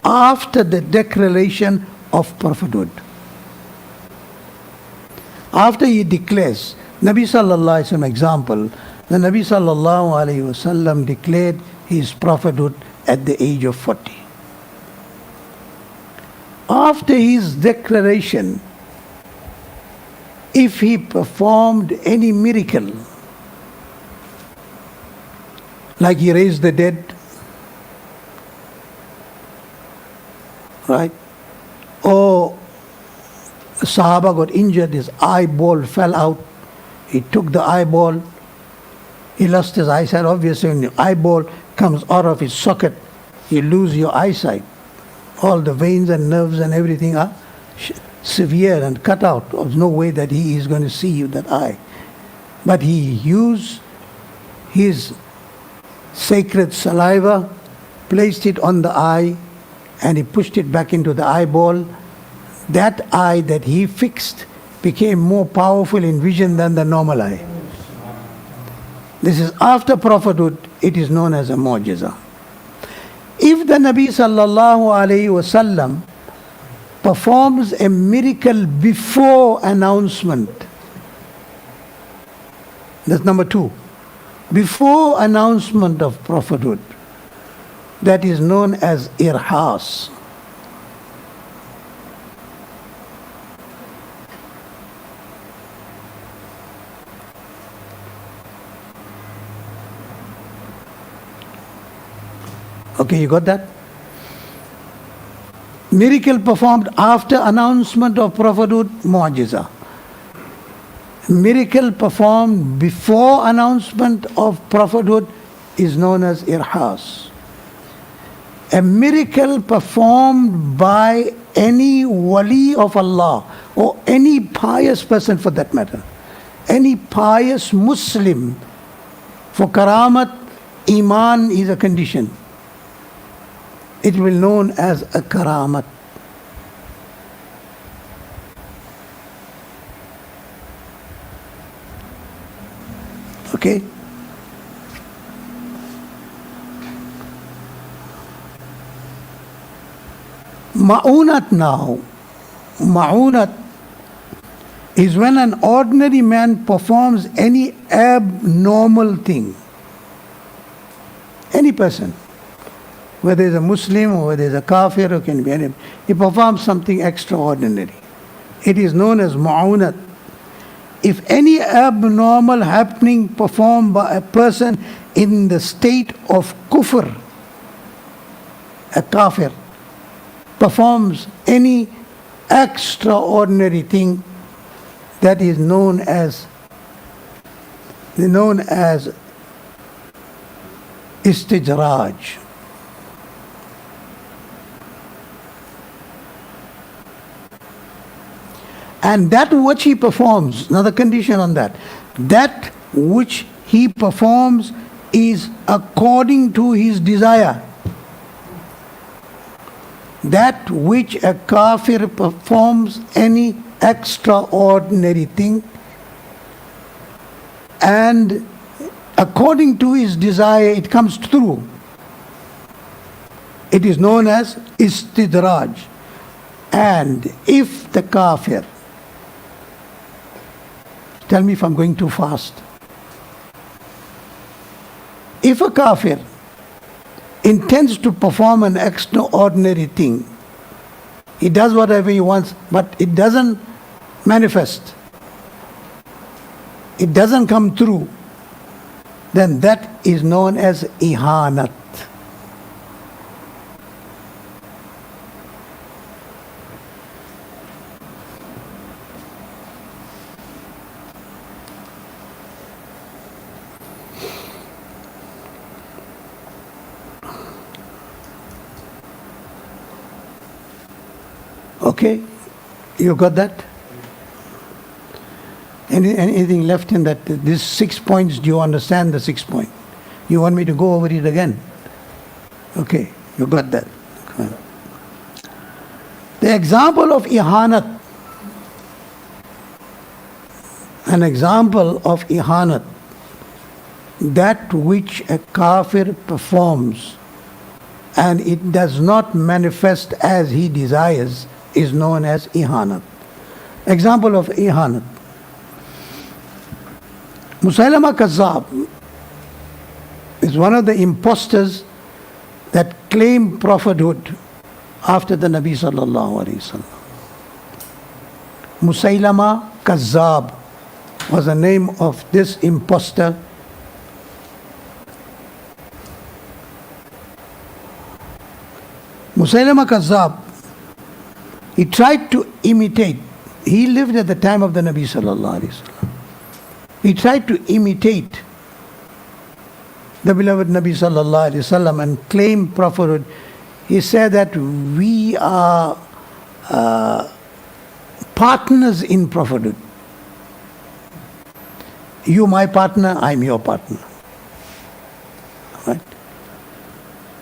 after the declaration of prophethood, after he declares, Nabi Sallallahu Alaihi Wasallam, example, the Nabi Sallallahu Alaihi Wasallam declared his prophethood at the age of 40. After his declaration, if he performed any miracle, like he raised the dead, right? Or a Sahaba got injured, his eyeball fell out, he took the eyeball, he lost his eyesight. Obviously, when your eyeball comes out of its socket, you lose your eyesight. All the veins and nerves and everything are severe and cut out. There's no way that he is going to see you that eye. But he used his sacred saliva, placed it on the eye, and he pushed it back into the eyeball. That eye that he fixed became more powerful in vision than the normal eye. This is after prophethood. It is known as a mu'jiza. If the Nabi Sallallahu Alaihi Wasallam performs a miracle before announcement, that's number 2. Before announcement of prophethood, that is known as irhas. Okay, you got that? Miracle performed after announcement of prophethood, mu'jiza. Miracle performed before announcement of prophethood is known as irhas. A miracle performed by any wali of Allah, or any pious person for that matter, any pious Muslim, for karamat, Imaan is a condition. It will be known as a karamat. Okay? Ma'unat now. Ma'unat is when an ordinary man performs any abnormal thing. Any person, whether it's a Muslim or whether it's a kafir or can be any, he performs something extraordinary. It is known as ma'unat. If any abnormal happening performed by a person in the state of kufr, a kafir, performs any extraordinary thing, that is known as istijraj. And that which he performs, another condition on that, that which he performs is according to his desire. That which a kafir performs any extraordinary thing, and according to his desire it comes through, it is known as istidraj. And if the kafir, tell me if I'm going too fast. If a kafir intends to perform an extraordinary thing, he does whatever he wants, but it doesn't manifest, it doesn't come through, then that is known as ihanat. Okay? You got that? Anything left in that? These 6 points, do you understand the 6 point? You want me to go over it again? Okay, you got that. Okay. The example of ihanat, an example of ihanat, that which a kafir performs and it does not manifest as he desires, is known as ihanat. Example of ihanat. Musaylama Kazzab is one of the impostors that claim prophethood after the Nabi sallallahu alaihi wasallam. Musaylama Kazzab was the name of this impostor. Musaylama Kazzab, he tried to imitate. He lived at the time of the Nabi sallallahu alaihi wasallam. He tried to imitate the beloved Nabi sallallahu alaihi wasallam and claim prophethood. He said that we are partners in prophethood. You my partner, I'm your partner. Right?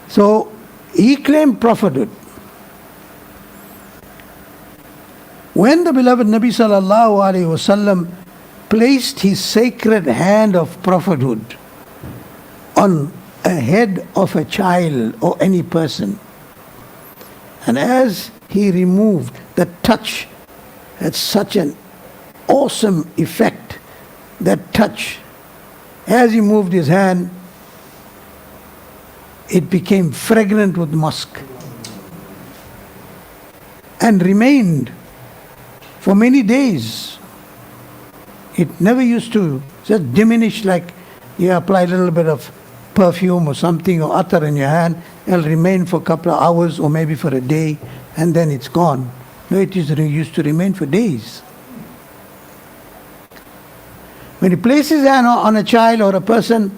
So he claimed prophethood. When the beloved Nabi sallallahu alaihi wasallam placed his sacred hand of prophethood on a head of a child or any person, and as he removed, the touch had such an awesome effect. That touch, as he moved his hand, it became fragrant with musk and remained for many days. It never used to just diminish, like you apply a little bit of perfume or something or attar in your hand, it'll remain for a couple of hours or maybe for a day and then it's gone. No, it used to remain for days. When he placed his hand on a child or a person,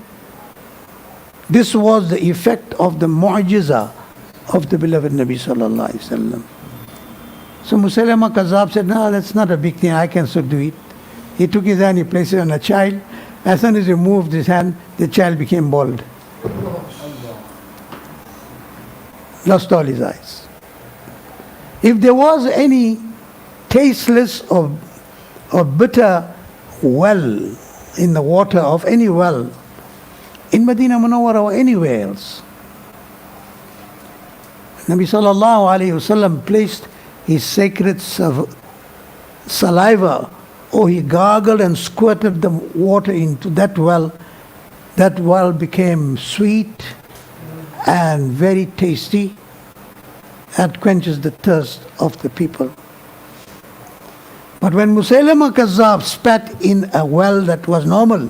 this was the effect of the mu'jiza of the beloved Nabi sallallahu alaihi wasallam. So Musaylama Kazzab said, no, that's not a big thing, I can still do it. He took his hand, he placed it on a child. As soon as he moved his hand, the child became bald. Lost all his eyes. If there was any tasteless or bitter well in the water of any well, in Medina Munawwara or anywhere else, Nabi sallallahu alayhi wasallam placed his sacred saliva, or he gargled and squirted the water into that well became sweet and very tasty and quenches the thirst of the people. But when Musaylama Kazzab spat in a well that was normal,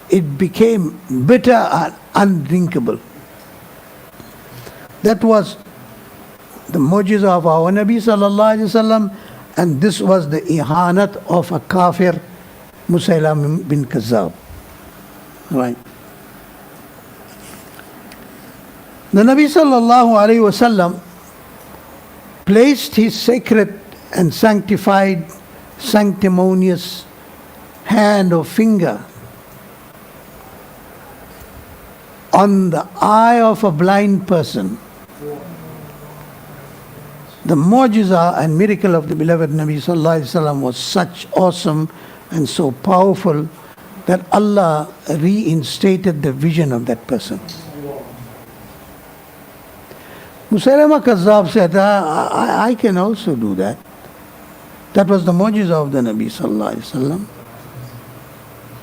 it became bitter and undrinkable. That was the mu'jiza of our Nabi sallallahu alaihi wasallam, and this was the ihanat of a kafir, Musaylam bin Kazzab. Right. The Nabi sallallahu alaihi wasallam placed his sacred and sanctified, sanctimonious hand or finger on the eye of a blind person. The mu'jiza and miracle of the beloved Nabi sallallahu alaihi wasallam was such awesome and so powerful that Allah reinstated the vision of that person. Musaylama Kazzab said, I can also do that. That was the mu'jiza of the Nabi sallallahu alaihi wasallam.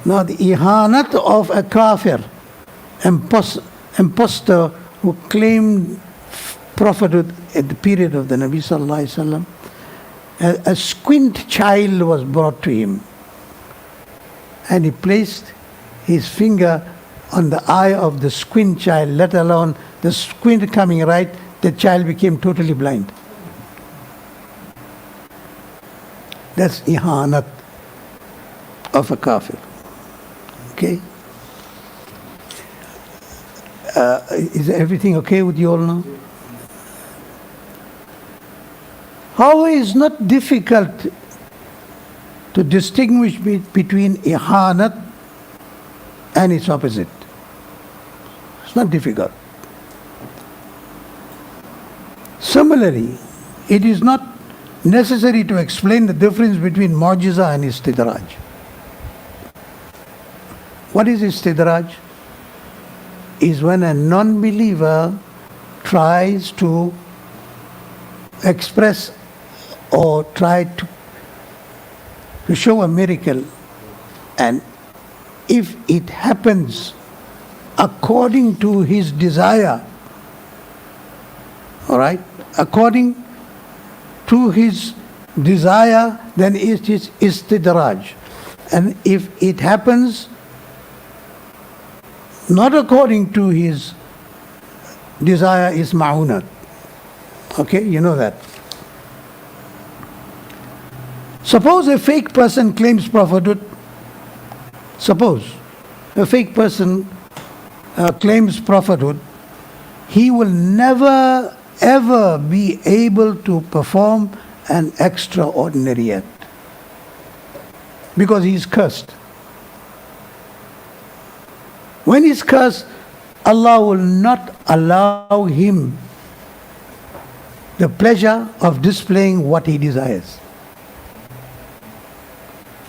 Now the ihanat of a kafir, impostor who claimed prophethood at the period of the Nabi sallallahu alaihi wasallam, a squint child was brought to him, and he placed his finger on the eye of the squint child, let alone the squint coming right, the child became totally blind. That's ihanat of a kafir. Okay? Is everything okay with you all now? However, it's not difficult to distinguish between ihanat and its opposite. It's not difficult. Similarly, it is not necessary to explain the difference between mu'jiza and istidraj. What is istidraj? Is when a non-believer tries to express or try to show a miracle, and if it happens according to his desire, all right, according to his desire, then it is istidraj. And if it happens not according to his desire, is ma'unat. Okay, you know that. Suppose a fake person claims prophethood. Suppose a fake person claims prophethood. He will never ever be able to perform an extraordinary act because he is cursed. When he is cursed, Allah will not allow him the pleasure of displaying what he desires.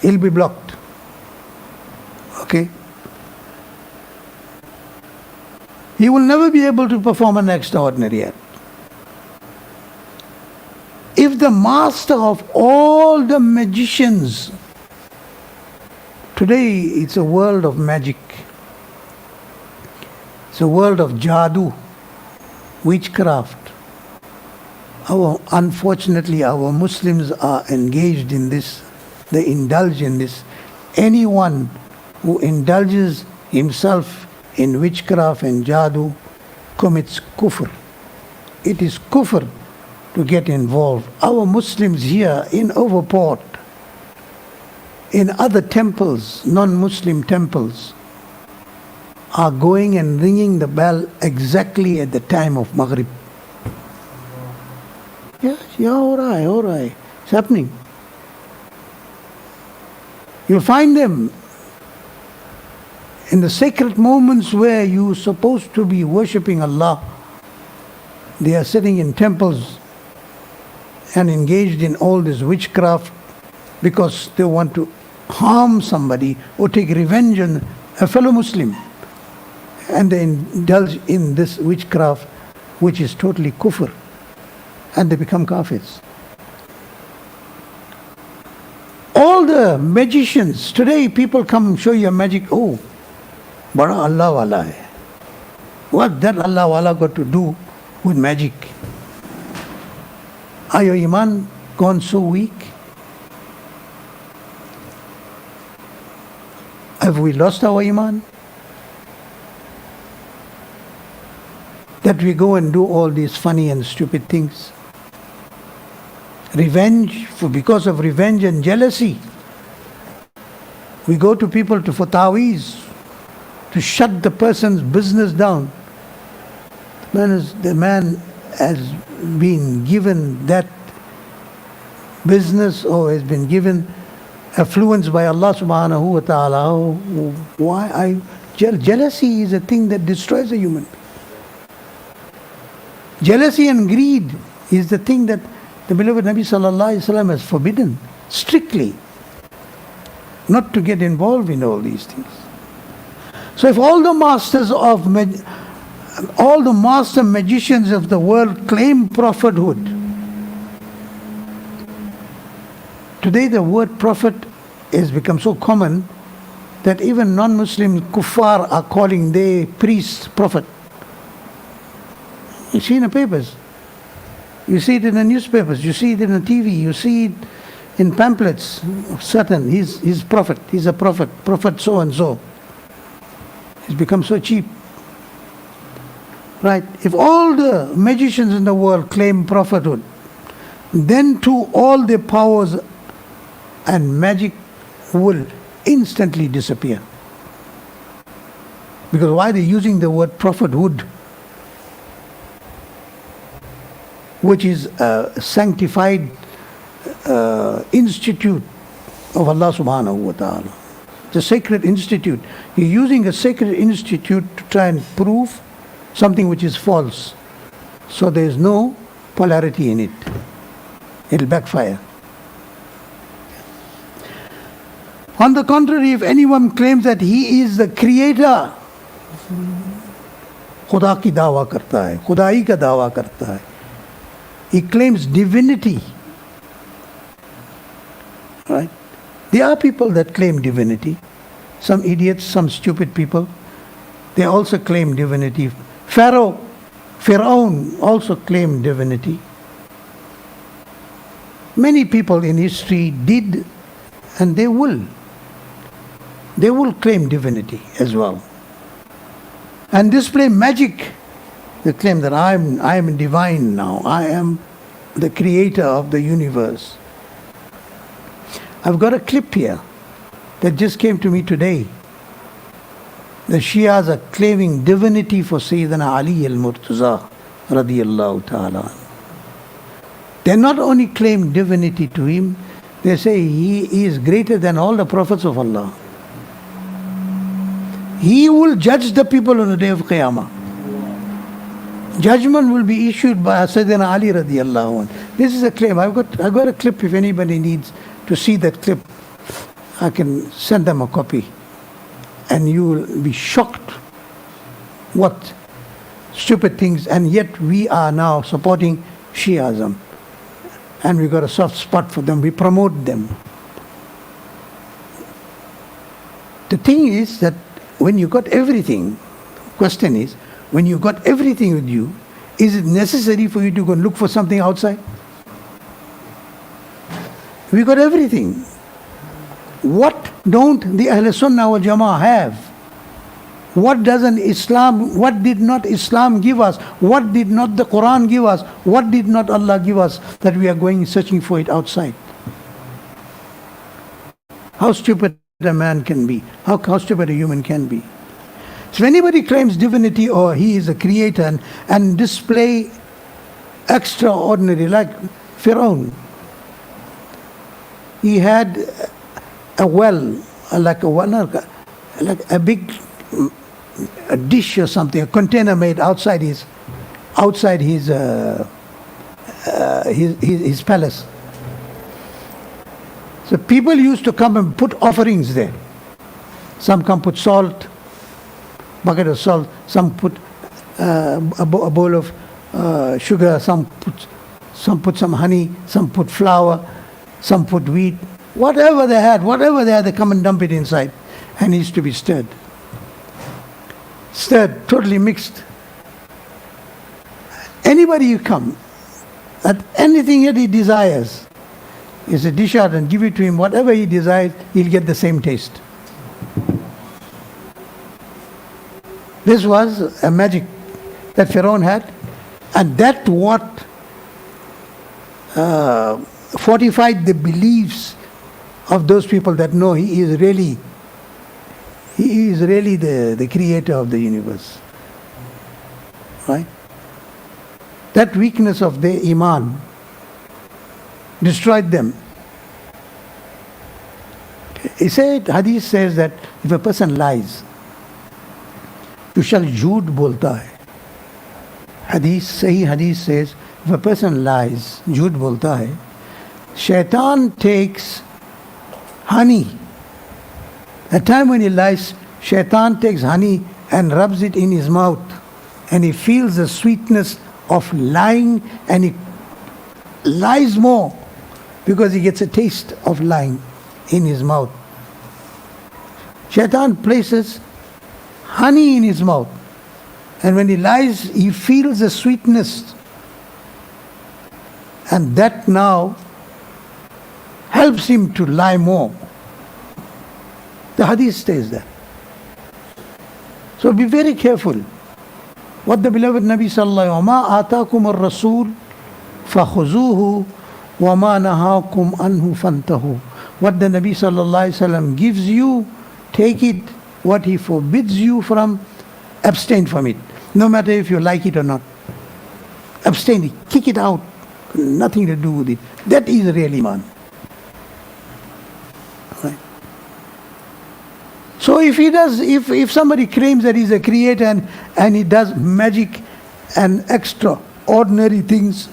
He'll be blocked. Okay? He will never be able to perform an extraordinary act. If the master of all the magicians, today it's a world of magic, it's a world of jadoo, witchcraft. Unfortunately, our Muslims are engaged in this, they indulge in this. Anyone who indulges himself in witchcraft and jadoo commits kufr. It is kufr to get involved. Our Muslims here in Overport, in other temples, non-Muslim temples, are going and ringing the bell exactly at the time of Maghrib. Yeah, all right. It's happening. You'll find them in the sacred moments where you're supposed to be worshipping Allah. They are sitting in temples and engaged in all this witchcraft because they want to harm somebody or take revenge on a fellow Muslim. And they indulge in this witchcraft, which is totally kufr. And they become kafirs. All the magicians, today people come show you magic. Oh, Bada Allah Wala hai. What that Allah Wala got to do with magic? Are your Imaan gone so weak? Have we lost our Imaan? That we go and do all these funny and stupid things. Revenge, because of revenge and jealousy. We go to people for ta'weez, to shut the person's business down. The man has been given that business or has been given affluence by Allah subhanahu wa ta'ala. Why? Jealousy is a thing that destroys a human being. Jealousy and greed is the thing that the beloved Nabi sallallahu alaihi wasallam has forbidden strictly, not to get involved in all these things. So if all the master magicians of the world claim prophethood, today the word prophet has become so common that even non-Muslim kuffar are calling their priests prophet. You see in the papers, you see it in the newspapers, you see it in the TV, you see it in pamphlets. Certain, he's prophet, he's a prophet, prophet so and so. It's become so cheap. Right? If all the magicians in the world claim prophethood, then too all their powers and magic will instantly disappear. Because why they're using the word prophethood? which is a sanctified institute of Allah subhanahu wa ta'ala. It's a sacred institute. You're using a sacred institute to try and prove something which is false. So there is no polarity in it. It'll backfire. On the contrary, if anyone claims that he is the creator, खुदा की दावा करता है, खुदाई का दावा करता है. He claims divinity. Right? There are people that claim divinity. Some idiots, some stupid people. They also claim divinity. Pharaoh also claimed divinity. Many people in history did, and they will. They will claim divinity as well. And display magic. They claim that I am divine now. I am the creator of the universe. I've got a clip here that just came to me today. The Shias are claiming divinity for Sayyidina Ali al-Murtaza radiyallahu ta'ala. They not only claim divinity to him, they say he is greater than all the prophets of Allah. He will judge the people on the day of Qiyamah. Judgment will be issued by Sayyidina Ali radiyallahu anhu. This is a claim. I've got a clip if anybody needs to see that clip. I can send them a copy. And you will be shocked what stupid things, and yet we are now supporting Shiism. And we've got a soft spot for them. We promote them. The thing is that when you got everything, question is, when you got everything with you, is it necessary for you to go and look for something outside? We got everything. What don't the Ahl Sunnah wal Jama'ah have? What did not Islam give us? What did not the Quran give us? What did not Allah give us that we are going searching for it outside? How stupid a man can be. How stupid a human can be. So anybody claims divinity or he is a creator and display extraordinary, like Pharaoh. He had a well, like a big dish or something, a container made outside his palace. So people used to come and put offerings there. Some come put salt, bucket of salt. Some put a bowl of sugar. Some put some honey. Some put flour. Some put wheat. Whatever they had, they come and dump it inside, and it needs to be stirred. Stirred, totally mixed. Anybody you come, at anything that he desires, is a dish out and give it to him, whatever he desires, he'll get the same taste. This was a magic that Pharaoh had, and that what fortified the beliefs of those people that know he is really the creator of the universe. Right? That weakness of their Imaan destroyed them. He said, Hadith says that if a person lies, you shall jhoot bolta hai. Sahih Hadith says, if a person lies, jhoot bolta hai, Shaitan takes honey. At time when he lies, Shaitan takes honey and rubs it in his mouth, and he feels the sweetness of lying, and he lies more because he gets a taste of lying in his mouth. Shaitan places honey in his mouth, and when he lies, he feels the sweetness, and that now helps him to lie more. The hadith says that. So be very careful. What the beloved Nabi sallallahu alaihi wasallam, ma ataakum ar-rasul fakhuzuhu wa ma nahakum anhu fantahu. What the Nabi sallallahu alaihi wasallam gives you, take it. What he forbids you from, abstain from it. No matter if you like it or not. Abstain it, kick it out. nothing to do with it. That is real Iman. Right? So if somebody claims that he's a creator and he does magic and extraordinary things,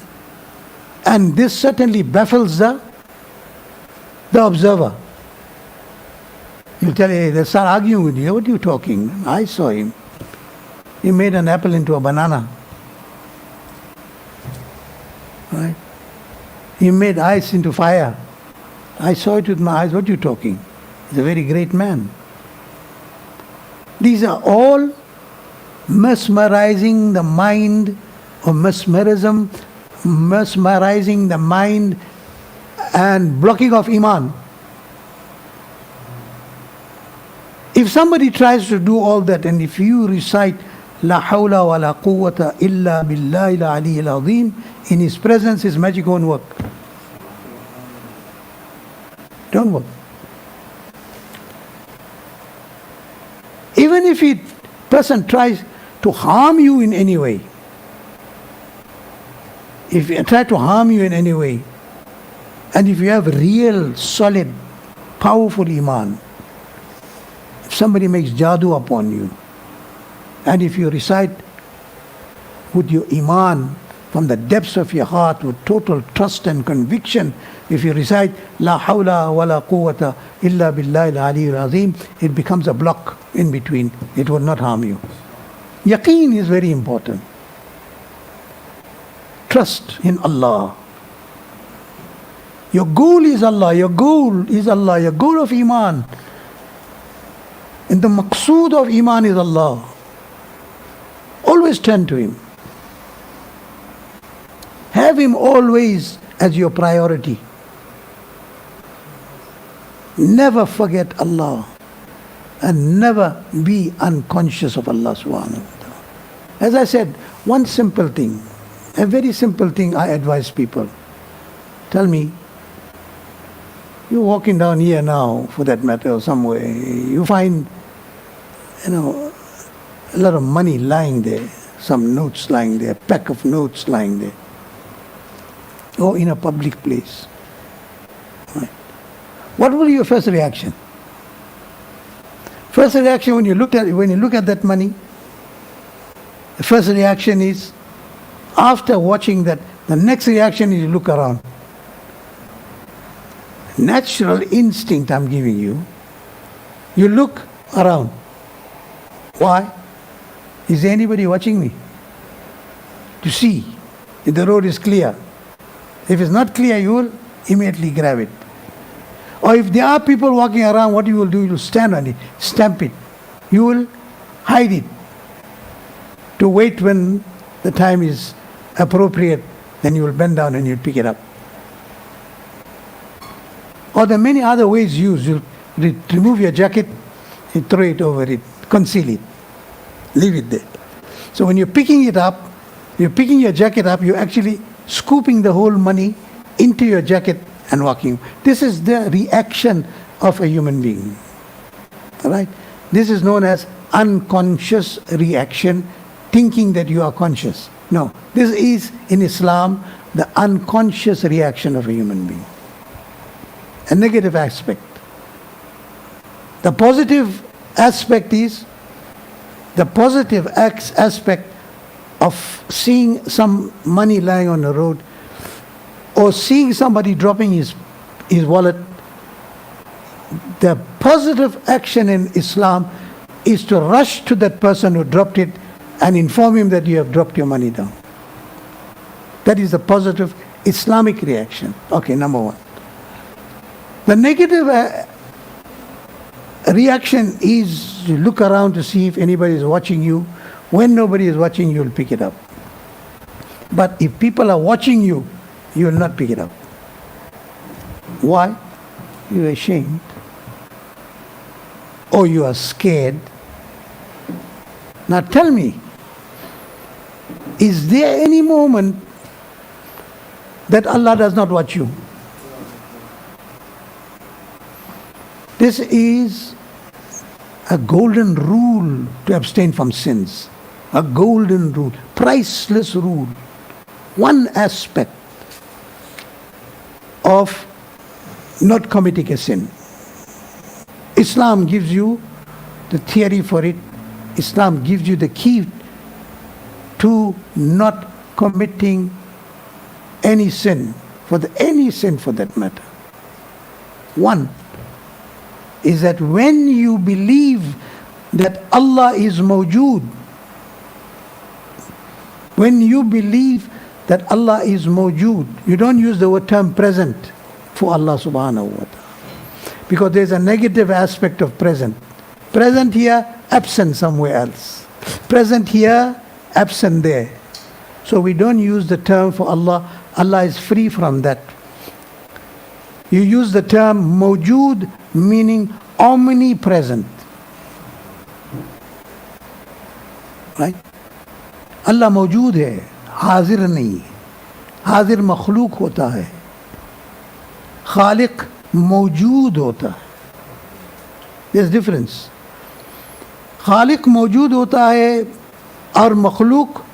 and this certainly baffles the observer. You'll tell you, they'll start arguing with you. What are you talking? I saw him. He made an apple into a banana. Right? He made ice into fire. I saw it with my eyes. What are you talking? He's a very great man. These are all mesmerizing the mind, or mesmerism, mesmerizing the mind and blocking of Iman. If somebody tries to do all that, and if you recite La hawla wa la quwwata illa billahi al-ali al-azim, in his presence his magic won't work. Don't work. Even if a person tries to harm you in any way, if he tries to harm you in any way, and if you have real, solid, powerful Iman, if somebody makes jadoo upon you, and if you recite with your Iman from the depths of your heart with total trust and conviction, if you recite La hawla wa la quwwata illa billahi al-ali al-azim, it becomes a block in between. It will not harm you. Yaqeen is very important. Trust in Allah. Your goal is Allah. Your goal is Allah. Your goal of Iman. And the maqsood of Iman is Allah. Always turn to Him. Have Him always as your priority. Never forget Allah. And never be unconscious of Allah subhanahu wa ta'ala. As I said, one simple thing, a very simple thing I advise people. Tell me, you're walking down here now, for that matter, or somewhere, you find, a lot of money lying there, some notes lying there, a pack of notes lying there, or in a public place. Right. What will be your first reaction? First reaction when you look at that money, the first reaction is, after watching that, the next reaction is you look around. Natural instinct I'm giving you. You look around. Why? Is there anybody watching me? To see if the road is clear. If it's not clear, you will immediately grab it. Or if there are people walking around, what you will do, you will stand on it, stamp it. You will hide it to wait when the time is appropriate, then you will bend down and you'll pick it up. Or there are many other ways used. You remove your jacket, you throw it over it, conceal it, leave it there. So when you're picking it up, you're picking your jacket up, you're actually scooping the whole money into your jacket and walking. This is the reaction of a human being. All right? This is known as unconscious reaction, thinking that you are conscious. No, this is in Islam the unconscious reaction of a human being. A negative aspect. The positive aspect is the positive aspect of seeing some money lying on the road, or seeing somebody dropping his wallet. The positive action in Islam is to rush to that person who dropped it and inform him that you have dropped your money down. That is the positive Islamic reaction. Okay, number one. The negative reaction is you look around to see if anybody is watching you. When nobody is watching, you will pick it up. But if people are watching you, you will not pick it up. Why? You are ashamed. Or you are scared. Now tell me, is there any moment that Allah does not watch you? This is a golden rule to abstain from sins. A golden rule, priceless rule. One aspect of not committing a sin. Islam gives you the theory for it. Islam gives you the key to not committing any sin, any sin for that matter. One is that when you believe that Allah is mawjood, when you believe that Allah is mawjood, you don't use the term present for Allah subhanahu wa ta'ala, because there's a negative aspect of present. Present here, absent somewhere else. Present here, absent there. So we don't use the term for Allah. Allah is free from that. You use the term mawjood, meaning omnipresent. Right? Allah मौजूद है, हाजिर नहीं. हाजिर मखलूक होता है, खालिक मौजूद होता है. There's difference. खालिक मौजूद होता है और मखलूक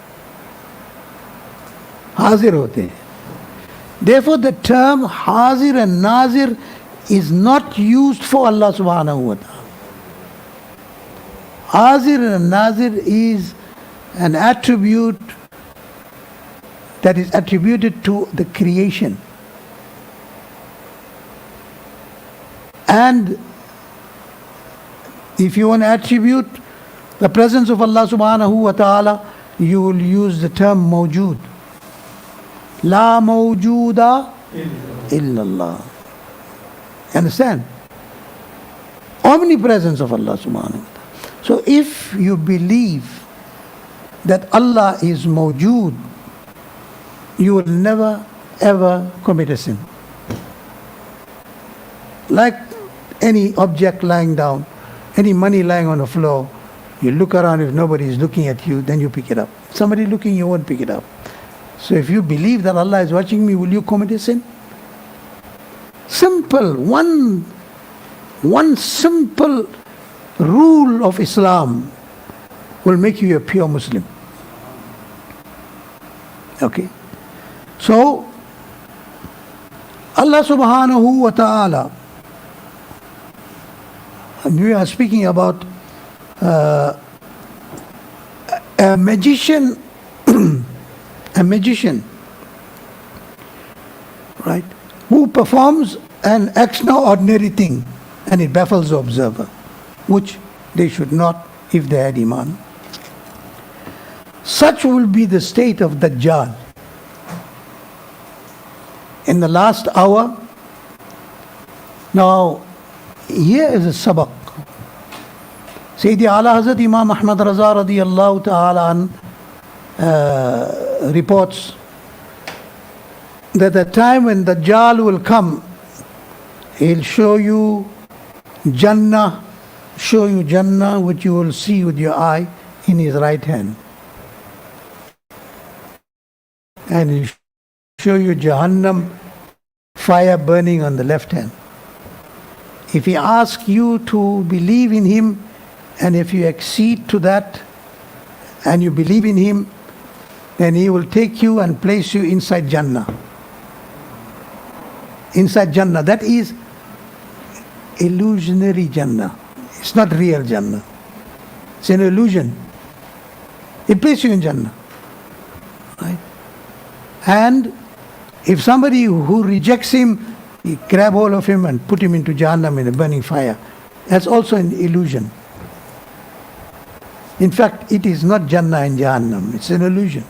हाजिर होते हैं. Therefore the term hazir and nazir is not used for Allah subhanahu wa ta'ala. Hazir and nazir is an attribute that is attributed to the creation. And if you want to attribute the presence of Allah subhanahu wa ta'ala, you will use the term mawjood. La mawjooda illallah. Understand? Omnipresence of Allah subhanahu wa ta'ala. So if you believe that Allah is mawjood, you will never ever commit a sin. Like any object lying down, any money lying on the floor, you look around, if nobody is looking at you, then you pick it up. Somebody looking, you won't pick it up. So if you believe that Allah is watching me, will you commit a sin? Simple, one simple rule of Islam will make you a pure Muslim. Okay? So, Allah subhanahu wa ta'ala, and we are speaking about a magician, right, who performs an extraordinary thing and it baffles the observer, which they should not if they had Imaan. Such will be the state of Dajjal. In the last hour, now here is a sabak. Sayyidi Ala Hazrat Imam Ahmad Raza radiyallahu ta'ala an reports that the time when Dajjal will come, he'll show you Jannah, which you will see with your eye in his right hand. And he'll show you Jahannam, fire burning on the left hand. If he asks you to believe in him, and if you accede to that, and you believe in him, then he will take you and place you inside Jannah. Inside Jannah. That is illusionary Jannah. It's not real Jannah. It's an illusion. It places you in Jannah. Right? And if somebody who rejects him, you grab hold of him and put him into Jahannam in a burning fire. That's also an illusion. In fact, it is not Jannah and Jahannam. It's an illusion.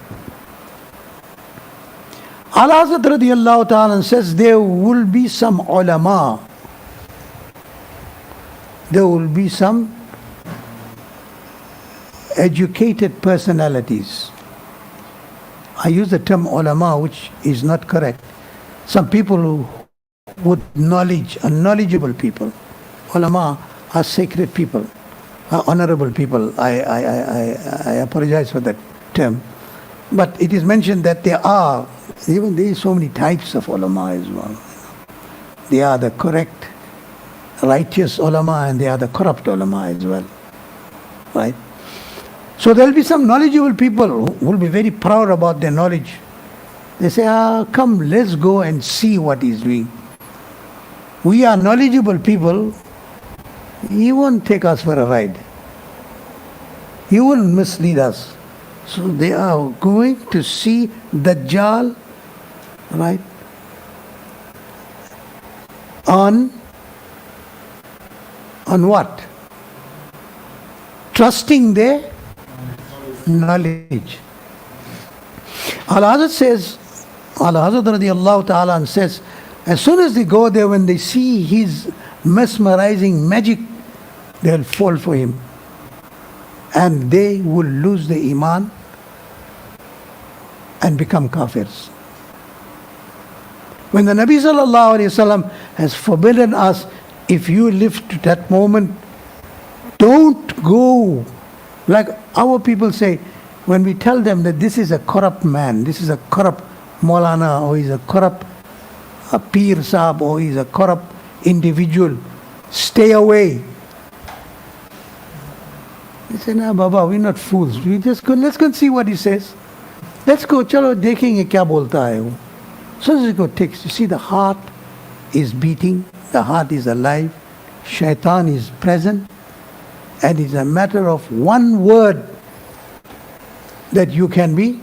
Ala Hazrat radiyallahu ta'ala says there will be some ulama. There will be some educated personalities. I use the term ulama, which is not correct. Some people who with knowledge, are knowledgeable people. Ulama are sacred people, are honorable people. I apologize for that term. But it is mentioned that there are so many types of ulama as well. They are the correct, righteous ulama, and they are the corrupt ulama as well. Right? So there will be some knowledgeable people who will be very proud about their knowledge. They say, come, let's go and see what he's doing. We are knowledgeable people. He won't take us for a ride. He won't mislead us. So they are going to see Dajjal, right, on what? Trusting their knowledge. Al-Hazrat says, Al-Hazrat radiallahu ta'ala says, as soon as they go there, when they see his mesmerizing magic, they'll fall for him. And they will lose the Iman and become kafirs. When the Nabi sallallahu alayhi wasallam has forbidden us, if you live to that moment, don't go. Like our people say, when we tell them that this is a corrupt man, this is a corrupt Maulana, or he's a corrupt Peer Sahib, or he's a corrupt individual, stay away. They say, nah, Baba, we're not fools. We just go, let's go and see what he says. Let's go, chalo, देखेंगे क्या बोलता है वो. So let's go take. You see, the heart is beating, the heart is alive, shaitan is present, and it's a matter of one word that you can be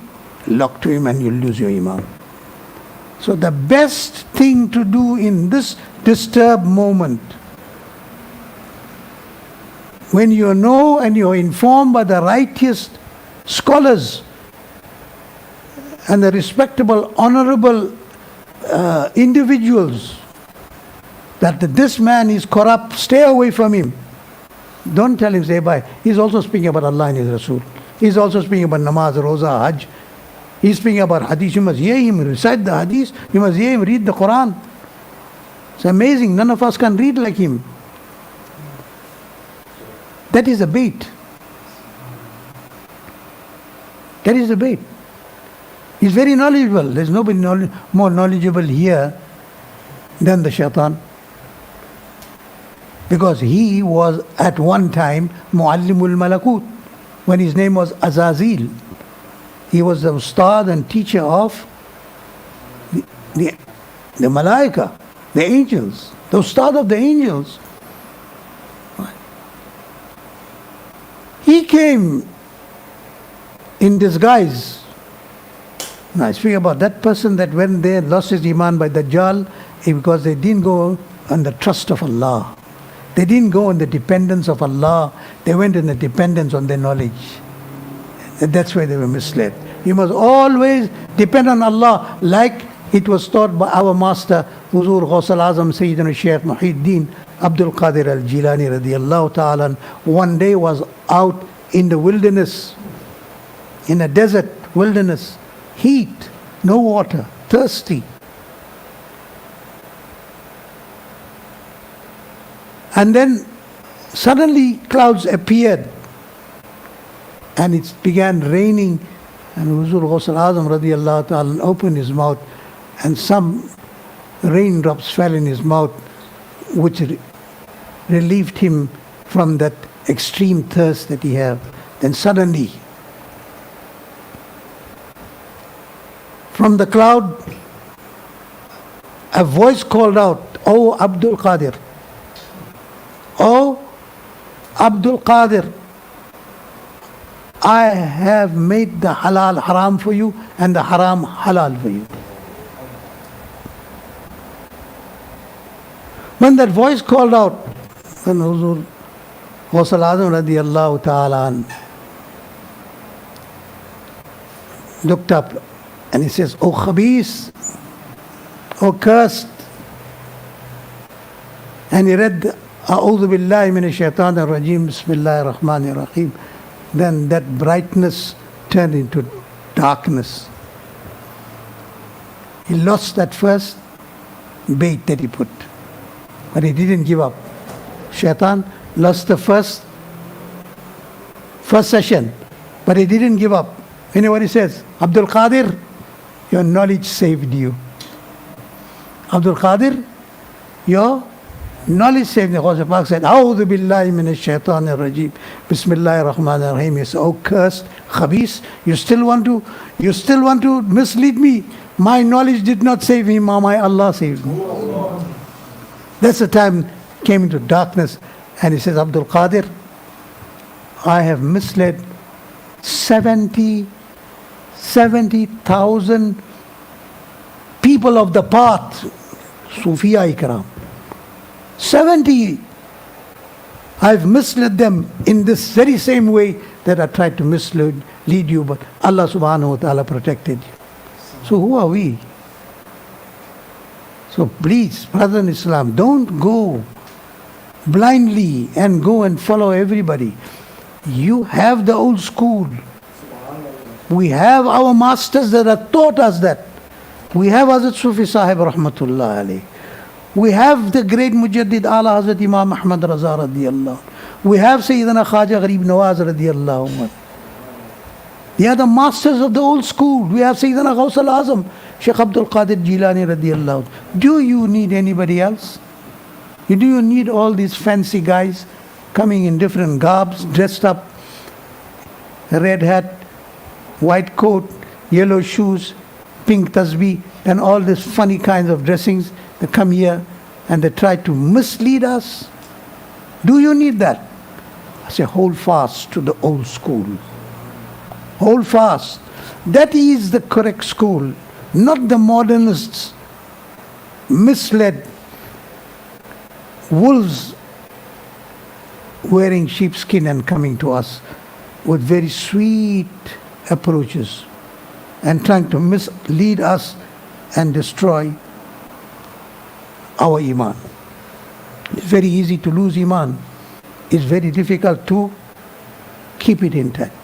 locked to him and you'll lose your Iman. So the best thing to do in this disturbed moment, when you know and you're informed by the righteous scholars and the respectable, honorable individuals, that this man is corrupt, stay away from him. Don't tell him, say bye. He's also speaking about Allah and His Rasul. He's also speaking about namaz, roza, hajj. He's speaking about hadith. You must hear him recite the hadith. You must hear him read the Quran. It's amazing. None of us can read like him. That is a bait. That is a bait. He's very knowledgeable. There's nobody more knowledgeable here than the shaitan. Because he was at one time Muallimul Malakut, when his name was Azazil. He was the ustad and teacher of the Malaika, the angels, the ustad of the angels. He came in disguise. Now I speak about that person that when they lost his Iman by Dajjal, because they didn't go on the trust of Allah. They didn't go on the dependence of Allah. They went in the dependence on their knowledge. And that's why they were misled. You must always depend on Allah, like it was taught by our master, Huzur Ghaus al-Azam Sayyidina Shaykh Abdul Qadri al-Jilani radiyallahu ta'ala. One day was out in the wilderness, in a desert wilderness, heat, no water, thirsty. And then suddenly clouds appeared and it began raining, and Huzur Ghaus al-Azam radiyallahu ta'ala opened his mouth and some raindrops fell in his mouth, which relieved him from that extreme thirst that he had. Then suddenly, from the cloud, a voice called out, "Oh Abdul Qadir, oh Abdul Qadir, I have made the halal haram for you and the haram halal for you." When that voice called out, when Huzur Ghaus al-Azam radiyallahu ta'ala looked up and he says, "Oh Khabis, oh cursed." And he read, "A'udhu billahi minash shaitanir rajim, bismillahir rahmanir rahim." Then that brightness turned into darkness. He lost that first bait that he put, but he didn't give up. Shaitan lost the first session, but he didn't give up. You know what he says? "Abdul Qadir, your knowledge saved you. Abdul Qadir, your Knowledge saves me. Ghaus Pak said, A'udhu billahi minash shaitanir rajim. Bismillahir rahmanir rahim. He said, oh cursed, khabis, you still want to mislead me? My knowledge did not save me, my Allah saved me. That's the time came into darkness, and he says, Abdul Qadir, I have misled 70,000 people of the path, Sufiya Ikram. 70. I've misled them in this very same way that I tried to lead you, but Allah subhanahu wa ta'ala protected you. So who are we? So please, brother in Islam, don't go blindly and go and follow everybody. You have the old school. We have our masters that have taught us that. We have Hazrat Sufi Sahib Rahmatullah alayh. We have the great Mujaddid Ala Hazrat Imam Ahmad Raza radiyallahu. We have Sayyidina Khaja Gharib Nawaz radiyallahu anhu. They are the masters of the old school. We have Sayyidina Ghaus al-Azam, Shaykh Abdul Qadir Jilani radiyallahu. Do you need anybody else? Do you need all these fancy guys coming in different garbs, dressed up, red hat, white coat, yellow shoes, pink tasbih, and all these funny kinds of dressings? They come here and they try to mislead us. Do you need that? I say, hold fast to the old school. Hold fast. That is the correct school, not the modernists, misled wolves wearing sheepskin and coming to us with very sweet approaches and trying to mislead us and destroy our Iman. It's very easy to lose Iman. It's very difficult to keep it intact.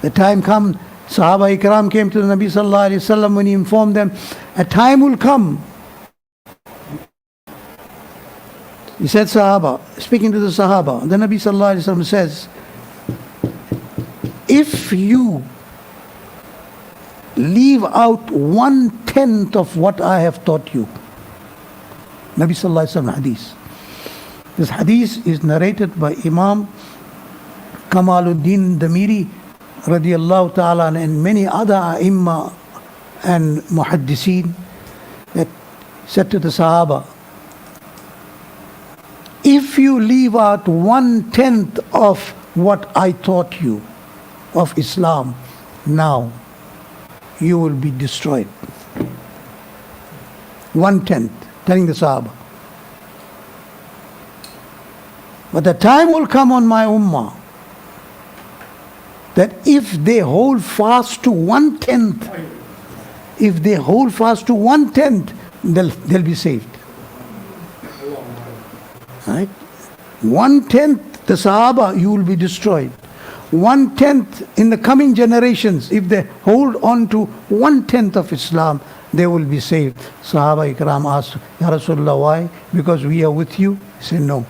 The time comes, Sahaba Ikram came to the Nabi Sallallahu Alaihi Wasallam when he informed them, a time will come. He said, Sahaba, speaking to the Sahaba, the Nabi Sallallahu Alaihi Wasallam says, if you leave out 1/10 of what I have taught you, Nabi Sallallahu Alaihi Wasallam hadith. This hadith is narrated by Imam Kamaluddin Damiri radiyallahu ta'ala and many other Imma and Muhaddiseen, that said to the Sahaba, if you leave out 1/10 of what I taught you of Islam now, you will be destroyed. 1/10, telling the Sahaba. But the time will come on my ummah that if they hold fast to 1/10, they'll be saved. Right? 1/10, the Sahaba, you will be destroyed. 1/10 in the coming generations, if they hold on to 1/10 of Islam, they will be saved. Sahaba Ikram asked, Ya Rasulullah, why? Because we are with you? He said, no.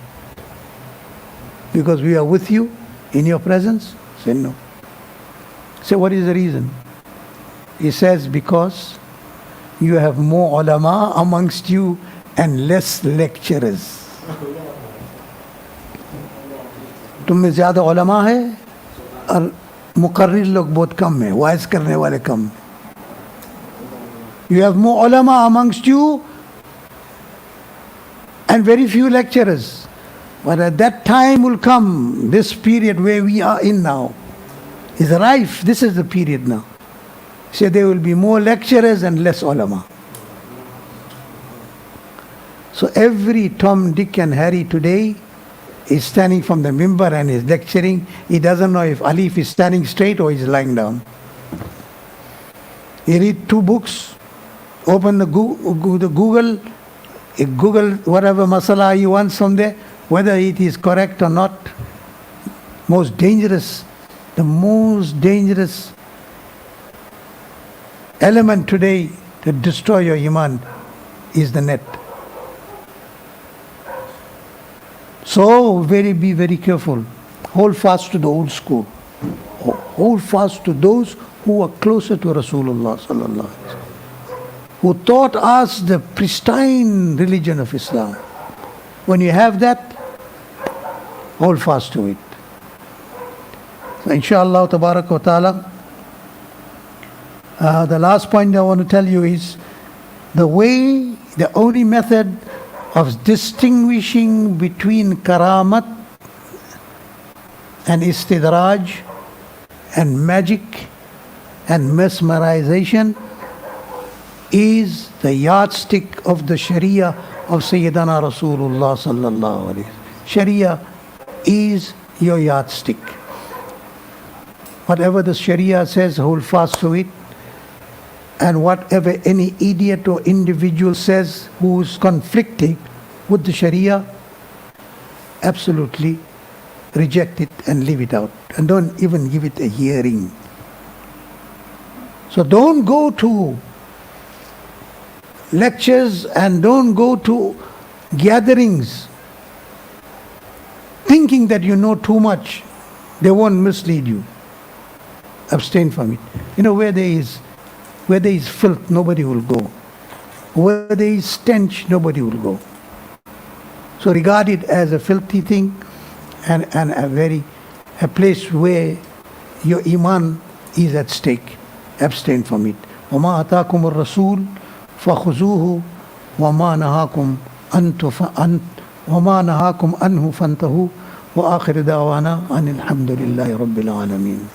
Because we are with you in your presence? He said, no. So what is the reason? He says, because you have more ulama amongst you and less lecturers. तुम में ज़्यादा उलमा है और मुकर्रिर लोग बहुत कम है, wise करने वाले कम. You have more ulama amongst you and very few lecturers. But at that time will come, this period where we are in now is rife. This is the period now. So there will be more lecturers and less ulama. So every Tom, Dick and Harry today is standing from the mimbar and is lecturing. He doesn't know if Alif is standing straight or he's lying down. He read 2 books, open the Google whatever masala he wants from there, whether it is correct or not. The most dangerous element today to destroy your Iman is the net. So be very careful. Hold fast to the old school. Hold fast to those who are closer to Rasulullah sallallahu alaihi wasallam, who taught us the pristine religion of Islam. When you have that, hold fast to it. So inshallah, tabarak wa ta'ala, the last point I want to tell you is the only method of distinguishing between karamat and istidraj and magic and mesmerization is the yardstick of the Sharia of Sayyidina Rasulullah sallallahu alaihi wasallam. Sharia is your yardstick. Whatever the Sharia says, hold fast to it. And whatever any idiot or individual says who is conflicting with the Sharia, absolutely reject it and leave it out. And don't even give it a hearing. So don't go to lectures and don't go to gatherings thinking that you know too much. They won't mislead you. Abstain from it. You know, where there is filth, nobody will go. Where there is stench, nobody will go. So regard it as a filthy thing and a place where your Imaan is at stake. Abstain from it. وَمَا أَتَاكُمُ الرَّسُولُ فَخُذُوهُ وَمَا نَهَاكُمْ أَنْهُ فَانْتَهُوا وَآخِرُ دَعْوَانَا أَنِ الْحَمْدُ لِلَّهِ رَبِّ الْعَالَمِينَ.